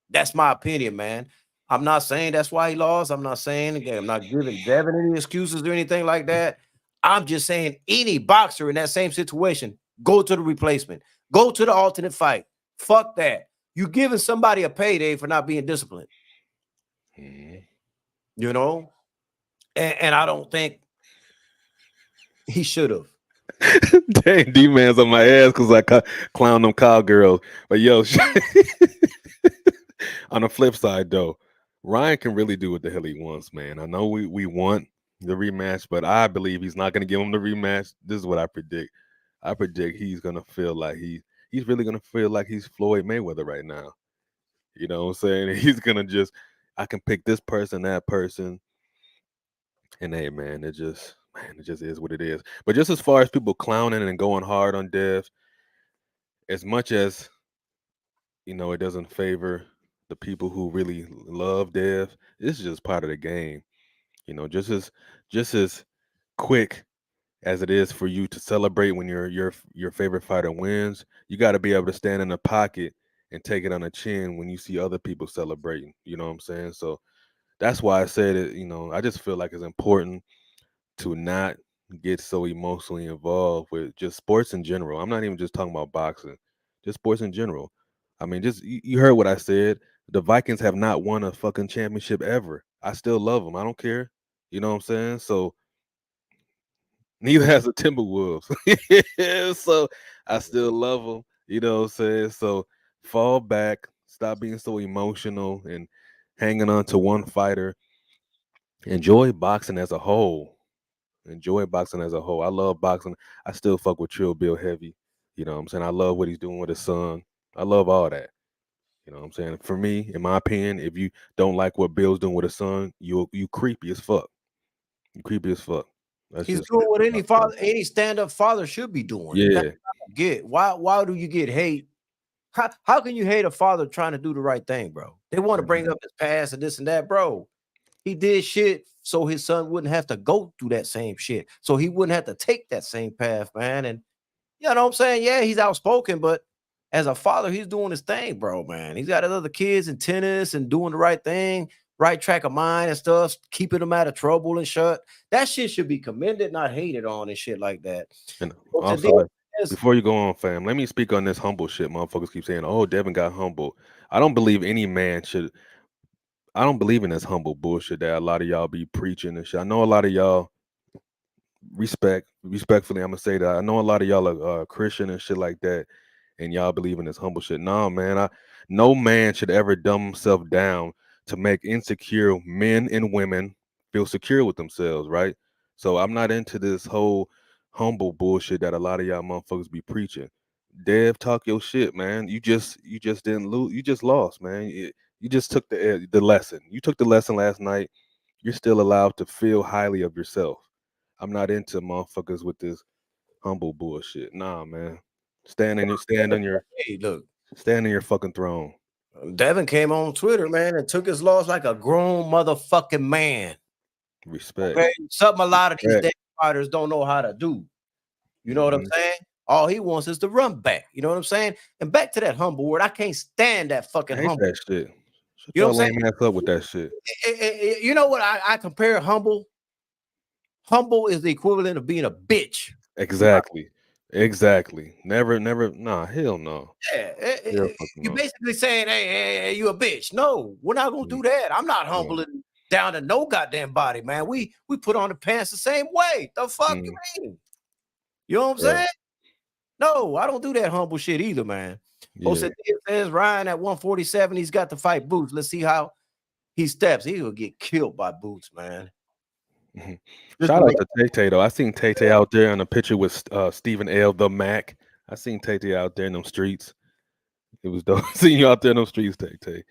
That's my opinion, man. I'm not saying that's why he lost. I'm not saying, again, I'm not giving Devin any excuses or anything like that. I'm just saying any boxer in that same situation, go to the replacement. Go to the alternate fight. Fuck that. You giving somebody a payday for not being disciplined. You know? And I don't think he should have. Dang, D-Man's on my ass because I clown them cowgirls. But yo, on the flip side, though, Ryan can really do what the hell he wants, man. I know we want the rematch, but I believe he's not going to give him the rematch. This is what I predict. I predict he's going to feel like he's really going to feel like he's Floyd Mayweather right now. You know what I'm saying? He's going to I can pick this person, that person. And hey, man, it just is what it is. But just as far as people clowning and going hard on Dev, as much as, it doesn't favor the people who really love Dev, this is just part of the game. Just as quick as it is for you to celebrate when your favorite fighter wins, you got to be able to stand in the pocket and take it on the chin when you see other people celebrating. You know what I'm saying? So that's why I said it. I just feel like it's important to not get so emotionally involved with just sports in general. I'm not even just talking about boxing, just sports in general. I mean, just you heard what I said. The Vikings have not won a fucking championship ever. I still love them. I don't care. You know what I'm saying? So neither has the Timberwolves. So I still love them. You know what I'm saying? So fall back, stop being so emotional and hanging on to one fighter. Enjoy boxing as a whole. Enjoy boxing as a whole. I love boxing. I still fuck with Trill Bill heavy. You know what I'm saying? I love what he's doing with his son. I love all that. You know what I'm saying? For me, in my opinion, if you don't like what Bill's doing with his son, you creepy as fuck. You creepy as fuck. That's He's just doing what any stand-up father should be doing. yeah. Why do you get hate? How can you hate a father trying to do the right thing, bro? They want to bring up his past and this and that, bro. He did shit so his son wouldn't have to go through that same shit. So he wouldn't have to take that same path, man. And you know what I'm saying? Yeah, he's outspoken, but as a father, he's doing his thing, bro, man. He's got his other kids in tennis and doing the right thing, right track of mind and stuff, keeping them out of trouble and shit. That shit should be commended, not hated on and shit like that. And also, before you go on, fam, let me speak on this humble shit. Motherfuckers keep saying, "Oh, Devin got humble." I don't believe any man should. I don't believe in this humble bullshit that a lot of y'all be preaching and shit. I know a lot of y'all respectfully, I'm gonna say that I know a lot of y'all are Christian and shit like that, and y'all believe in this humble shit. No, man, no man should ever dumb himself down to make insecure men and women feel secure with themselves, right? So I'm not into this whole humble bullshit that a lot of y'all motherfuckers be preaching. Dev, talk your shit, man. You just didn't lose. You just lost, man. You just took the lesson. You took the lesson last night. You're still allowed to feel highly of yourself. I'm not into motherfuckers with this humble bullshit. Nah, man. Stand on your fucking throne. Devin came on Twitter, man, and took his loss like a grown motherfucking man. Respect. Okay? Something a lot of these damn fighters don't know how to do. You know what I'm saying? All he wants is to run back. You know what I'm saying? And back to that humble word. I can't stand that fucking I hate humble. that shit. Shut You know your what I'm lame ass up with that shit. You know what I compare humble? Humble is the equivalent of being a bitch. Exactly. Exactly. Never, nah, hell no. Yeah, you're basically saying, hey, you a bitch. No, we're not gonna do that. I'm not humbling down to no goddamn body, man. We put on the pants the same way. The fuck you mean? You know what I'm saying? No, I don't do that humble shit either, man. Jose says Ryan at 147, he's got to fight Boots. Let's see how he steps. He will get killed by Boots, man. Shout out to Tay though. I seen Tay out there on a picture with Stephen L. the Mac. I seen Tay out there in them streets. It was dope. Seeing you out there in them streets, Tay.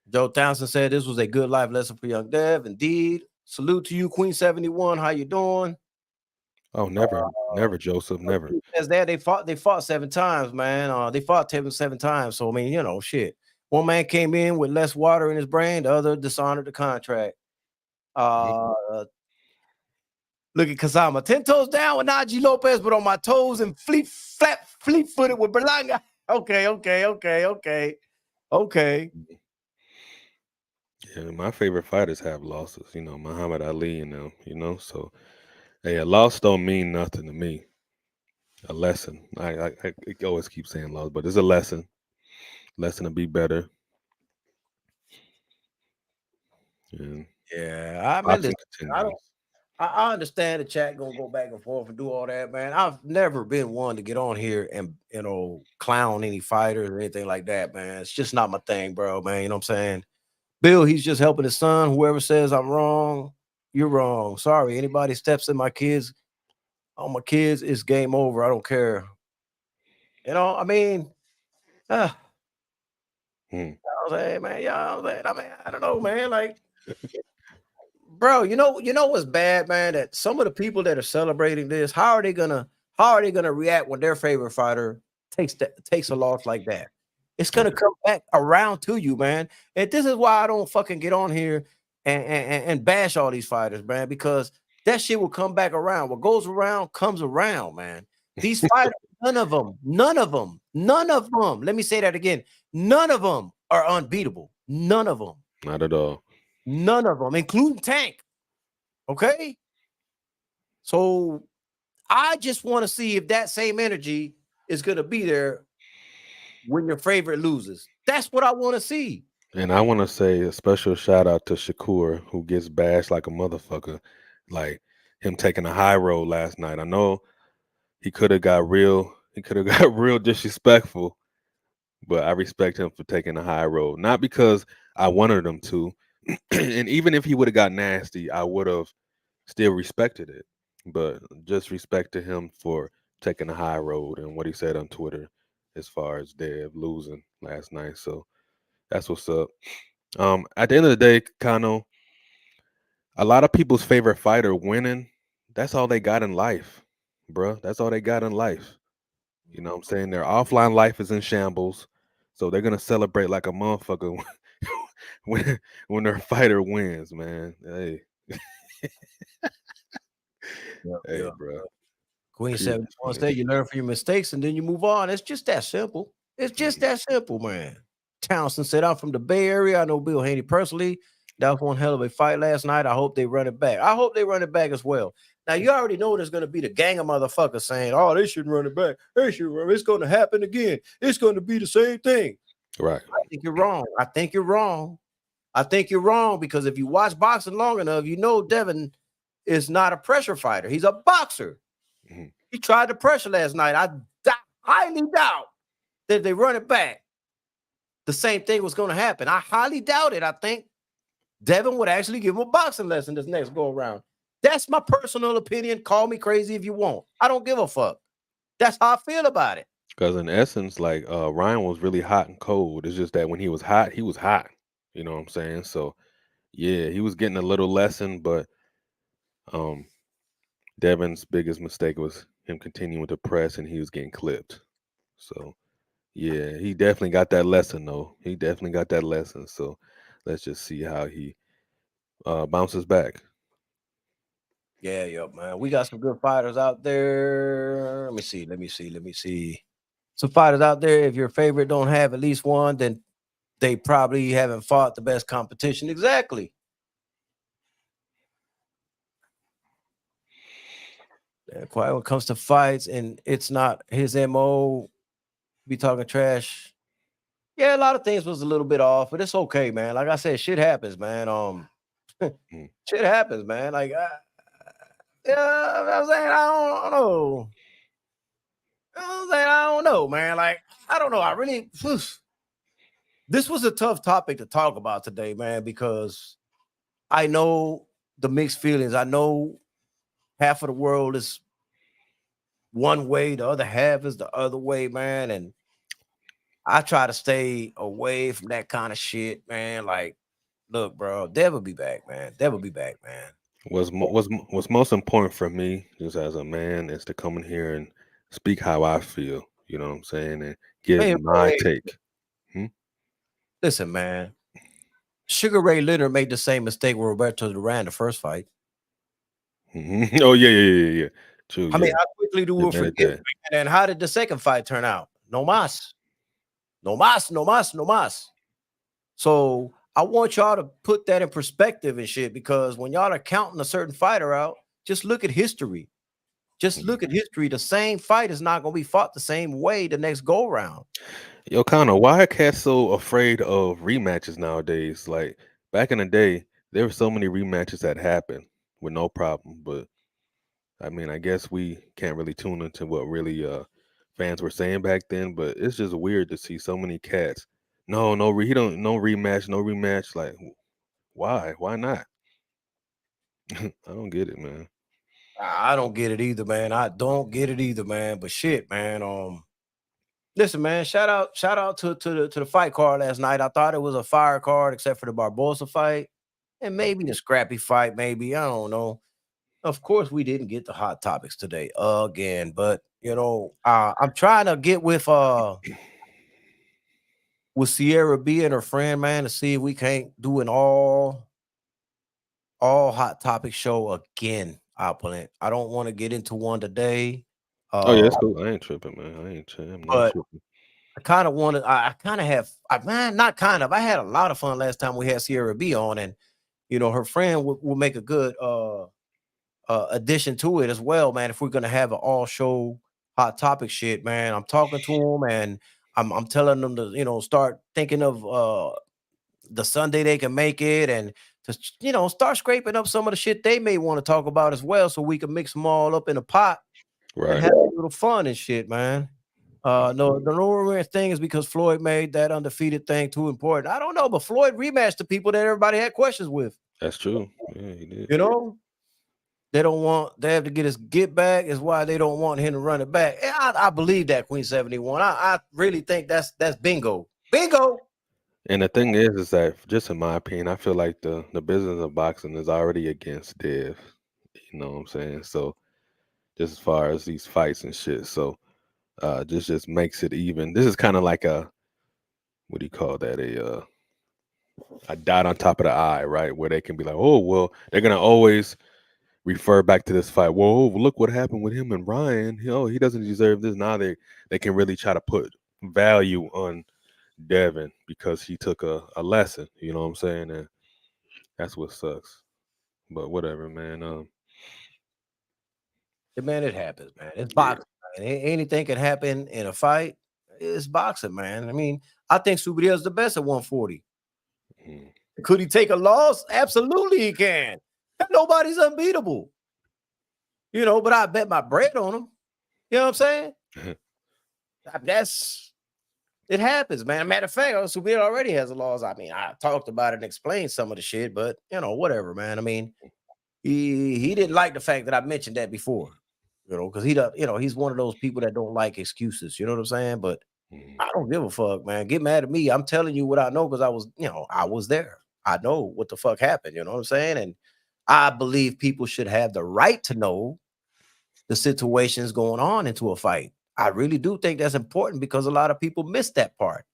Joe Townsend said this was a good life lesson for young Dev. Indeed. Salute to you, Queen 71. How you doing? Oh, never, Joseph, never. As that they fought 7 times, man. They fought 7 times. So I mean, you know, shit. One man came in with less water in his brain, the other dishonored the contract. Look at Kazama. 10 toes down with Najee Lopez, but on my toes and fleet-footed with Berlanga. Okay. Yeah, my favorite fighters have losses, you know, Muhammad Ali and them, you know. So hey, a loss don't mean nothing to me. A lesson. I always keep saying loss, but it's a lesson. Lesson to be better. And yeah, I understand the chat gonna go back and forth and do all that, man. I've never been one to get on here and clown any fighters or anything like that, man. It's just not my thing, bro, man. You know what I'm saying? Bill, he's just helping his son. Whoever says I'm wrong, you're wrong. Sorry, anybody steps in my kids, it's game over. I don't care. You know, I mean, I was like, man, y'all, I mean, I don't know, man. Like, bro, you know what's bad, man? That some of the people that are celebrating this, how are they gonna react when their favorite fighter takes a loss like that? It's gonna come back around to you, man. And this is why I don't fucking get on here and bash all these fighters, man, because that shit will come back around. What goes around comes around, man. These fighters, none of them. Let me say that again. None of them are unbeatable. None of them. Not at all. None of them, including Tank. Okay? So I just want to see if that same energy is going to be there when your favorite loses. That's what I want to see. And I want to say a special shout out to Shakur, who gets bashed like a motherfucker. Like him taking a high road last night. I know he could have got real disrespectful, but I respect him for taking a high road. Not because I wanted him to. And even if he would have got nasty, I would have still respected it. But just respect to him for taking a high road and what he said on Twitter as far as Dev losing last night. So that's what's up. At the end of the day, Kano, a lot of people's favorite fighter winning, that's all they got in life, bruh. That's all they got in life. You know what I'm saying? Their offline life is in shambles. So they're gonna celebrate like a motherfucker when their fighter wins, man. Hey. Bro. Queen 71 said you learn from your mistakes and then you move on. It's just that simple. It's just that simple, man. Townsend said, I'm from the Bay Area. I know Bill Haney personally. That was one hell of a fight last night. I hope they run it back. I hope they run it back as well. Now, you already know there's going to be the gang of motherfuckers saying, oh, they shouldn't run it back. They should run. It's going to happen again. It's going to be the same thing. Right. I think you're wrong. I think you're wrong because if you watch boxing long enough, you know Devin is not a pressure fighter. He's a boxer. Mm-hmm. He tried to pressure last night. I highly doubt that they run it back. The same thing was going to happen. I highly doubt it. I think Devin would actually give him a boxing lesson this next go around. That's my personal opinion. Call me crazy if you want. I don't give a fuck. That's how I feel about it. Because in essence, like Ryan was really hot and cold. It's just that when he was hot, he was hot. You know what I'm saying? So yeah, he was getting a little lesson, but Devin's biggest mistake was him continuing to press and he was getting clipped. So yeah, he definitely got that lesson though. He definitely got that lesson. So let's just see how he bounces back. Yeah, man. We got some good fighters out there. Let me see. Some fighters out there. If your favorite don't have at least one, then they probably haven't fought the best competition. Exactly. Quiet when it comes to fights, and it's not his MO. Be talking trash. Yeah, a lot of things was a little bit off, but it's okay, man. Like I said, shit happens, man. Mm. Shit happens, man. Like, yeah, I'm saying I don't know. I'm saying I don't know, man. Like, I don't know. I really. This was a tough topic to talk about today, man, because I know the mixed feelings. I know half of the world is one way, the other half is the other way, man. And I try to stay away from that kind of shit, man. Like, look, bro, Dev will be back, man. Dev will be back, man. What's most important for me, just as a man, is to come in here and speak how I feel. You know what I'm saying, and give Man, bro, my hey, take. Hmm? listen, man. Sugar Ray Leonard made the same mistake with Roberto Duran the first fight. Oh yeah. True, I mean, yeah. how quickly do we Admitted forget? that. And how did the second fight turn out? No mas, no mas, no mas, no mas. So I want y'all to put that in perspective and shit, because when y'all are counting a certain fighter out, just look at history. Just Mhm. look at history. The same fight is not going to be fought the same way the next go round. Yo, Connor, why are cats so afraid of rematches nowadays? Like back in the day, there were so many rematches that happened with no problem. But I mean, I guess we can't really tune into what really fans were saying back then. But it's just weird to see so many cats. No, he don't no rematch, no rematch. Like, why? Why not? I don't get it, man. I don't get it either, man. I don't get it either, man. But shit, man. Listen, man. Shout out to the fight card last night. I thought it was a fire card, except for the Barbosa fight and maybe the scrappy fight. Maybe I don't know. Of course, we didn't get the hot topics today again, but I'm trying to get with Sierra B and her friend, man, to see if we can't do an all hot topic show again. Opulent. I don't want to get into one today. Oh yeah, Uh, it's cool. I ain't tripping, man. I'm not but tripping. I kind of wanted. I kind of have. Man, not kind of. I had a lot of fun last time we had Sierra B on, and her friend will make a good addition to it as well, man. If we're gonna have an all show hot topic shit, man, I'm talking to them and I'm telling them to start thinking of the Sunday they can make it, and to start scraping up some of the shit they may want to talk about as well, so we can mix them all up in a pot and Right. have a little fun and shit, man. No, the no thing is because Floyd made that undefeated thing too important. I don't know, but Floyd rematched the people that everybody had questions with. That's true. Yeah, he did. You know, they have to get his get back, is why they don't want him to run it back. And I believe that Queen 71. I really think that's bingo. Bingo. And the thing is that just in my opinion, I feel like the business of boxing is already against Dev. You know what I'm saying? So just as far as these fights and shit, so this just makes it even. This is kind of like a, what do you call that? A dot on top of the I, right? Where they can be like, oh well, they're gonna always refer back to this fight. Whoa, look what happened with him and Ryan. Oh, he doesn't deserve this. Now they can really try to put value on Devin because he took a lesson. You know what I'm saying? And that's what sucks. But whatever, man. Man, it happens, man. It's Yeah. boxing, man. Anything can happen in a fight. It's boxing, man. I mean, I think Subriel is the best at 140. Mm. Could he take a loss? Absolutely, he can. Nobody's unbeatable. But I bet my bread on him. You know what I'm saying? That's It happens, man. Matter of fact, Subriel already has a loss. I mean, I talked about it and explained some of the shit, but whatever, man. I mean, he didn't like the fact that I mentioned that before, because he's one of those people that don't like excuses. You know what I'm saying? But Mm. I don't give a fuck, man. Get mad at me. I'm telling you what I know because I was there. I know what the fuck happened. You know what I'm saying? And I believe people should have the right to know the situations going on into a fight. I really do think that's important because a lot of people miss that part.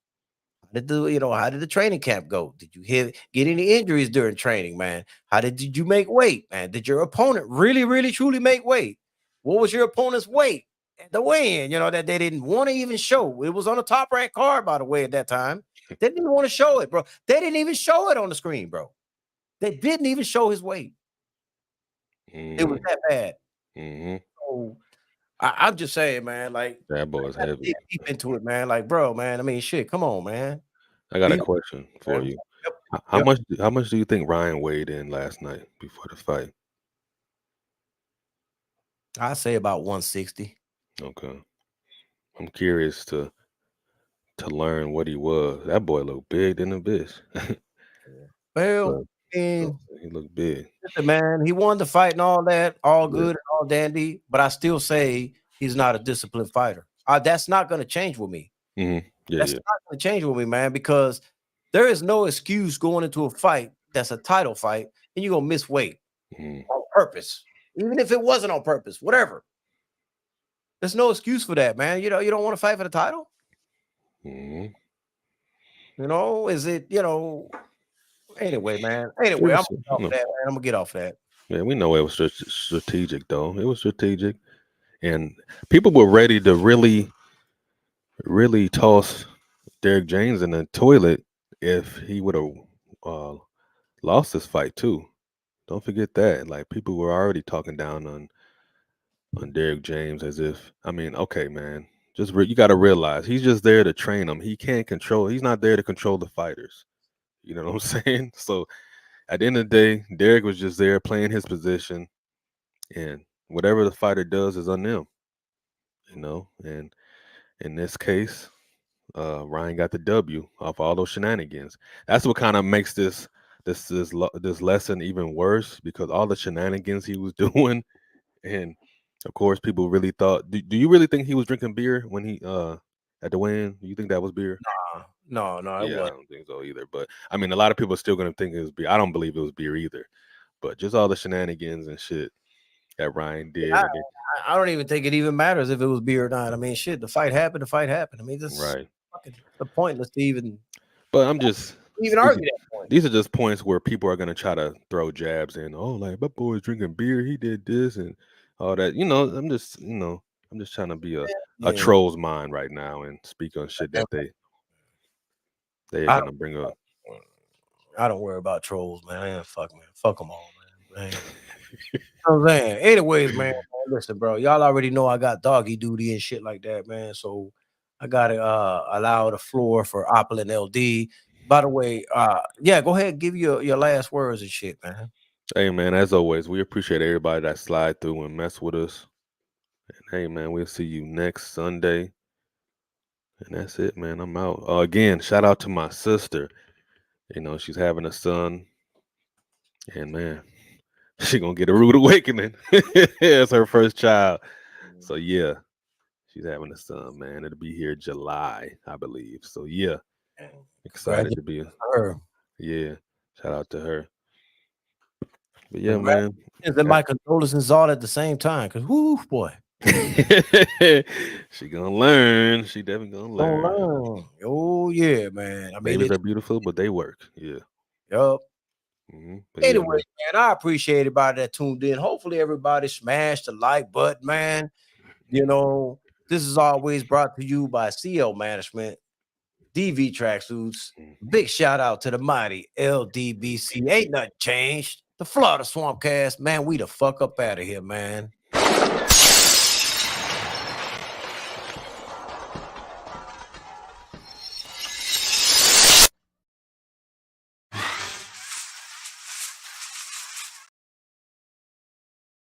How did the training camp go? Did you get any injuries during training, man? How did you make weight, man? Did your opponent really, really, truly make weight? What was your opponent's weight at the weigh-in? That they didn't want to even show. It was on the top rank card, by the way, at that time. They didn't want to show it, bro. They didn't even show it on the screen, bro. They didn't even show his weight. It was Mm. that bad. Mm-hmm. So I'm just saying, man, like, That boy's I gotta heavy. dig deep into it, man. Like, bro, man. I mean, shit, come on, man. I got a Be question for man. you. Yep. How much? How much do you think Ryan weighed in last night before the fight? I say about 160. Okay, I'm curious to learn what he was. That boy looked big than a bitch. Well, But and he looked big. listen, man, he won the fight and all that, all Yeah. good and all dandy. But I still say he's not a disciplined fighter. That's not going to change with me. Yeah, That's yeah. not going to change with me, man, because there is no excuse going into a fight that's a title fight and you're going to miss weight on purpose, even if it wasn't on purpose, whatever. There's no excuse for that, man. You know, you don't want to fight for the title. Mhm. You know, is it, anyway, man. Anyway, I'm gonna get off that, man. I'm gonna get off that. Yeah, we know it was strategic, though. It was strategic, and people were ready to really toss Derek James in the toilet if he would have lost this fight too. Don't forget that. Like, people were already talking down on Derek James as if, I mean, okay, man, just you got to realize he's just there to train them. He can't control. He's not there to control the fighters. You know what I'm saying? So at the end of the day, Derek was just there playing his position, and whatever the fighter does is on them. And in this case, Ryan got the W off all those shenanigans. That's what kind of makes this lesson even worse, because all the shenanigans he was doing, and of course, people really thought. Do you really think he was drinking beer when he at the weigh-in? Do you think that was beer? No, it Yeah, I wasn't. don't think so either. But I mean, a lot of people are still gonna think it was beer. I don't believe it was beer either. But just all the shenanigans and shit that Ryan did, and I don't even think it even matters if it was beer or not. I mean, shit, the fight happened. I mean, this right. fucking the pointless to even But argue that point. these are just points where people are gonna try to throw jabs in. Oh, like, my boy's drinking beer, he did this and all that. I'm just trying to be a Yeah. troll's mind right now and speak on shit that they're I gonna bring up. don't worry about trolls, man. Fuck them all, man. You know what I'm saying? Anyways, man, listen, bro. Y'all already know I got doggy duty and shit like that, man. So I gotta allow the floor for Opulent LD. By the way, yeah, go ahead, give your last words and shit, man. Hey, man, as always, we appreciate everybody that slide through and mess with us. And hey, man, we'll see you next Sunday. And that's it, man. I'm out. Again, shout out to my sister. She's having a son, and man, she gonna get a rude awakening. It's her first child. So yeah, she's having a son, man. It'll be here July, I believe. So yeah, excited to be her. Yeah, shout out to her. But yeah, man. And my condolences all at the same time. Cause whoo boy. She gonna learn. She definitely gonna learn. Oh yeah, man. I mean, babies are beautiful, but they work. Yeah. Yup. Anyway, yeah, man, I appreciate everybody that tuned in. Hopefully, everybody smashed the like button, man. This is always brought to you by CL Management, DV Tracksuits. Big shout out to the mighty LDBC. Ain't nothing changed. The Flawda Swampcast, man. We the fuck up out of here, man.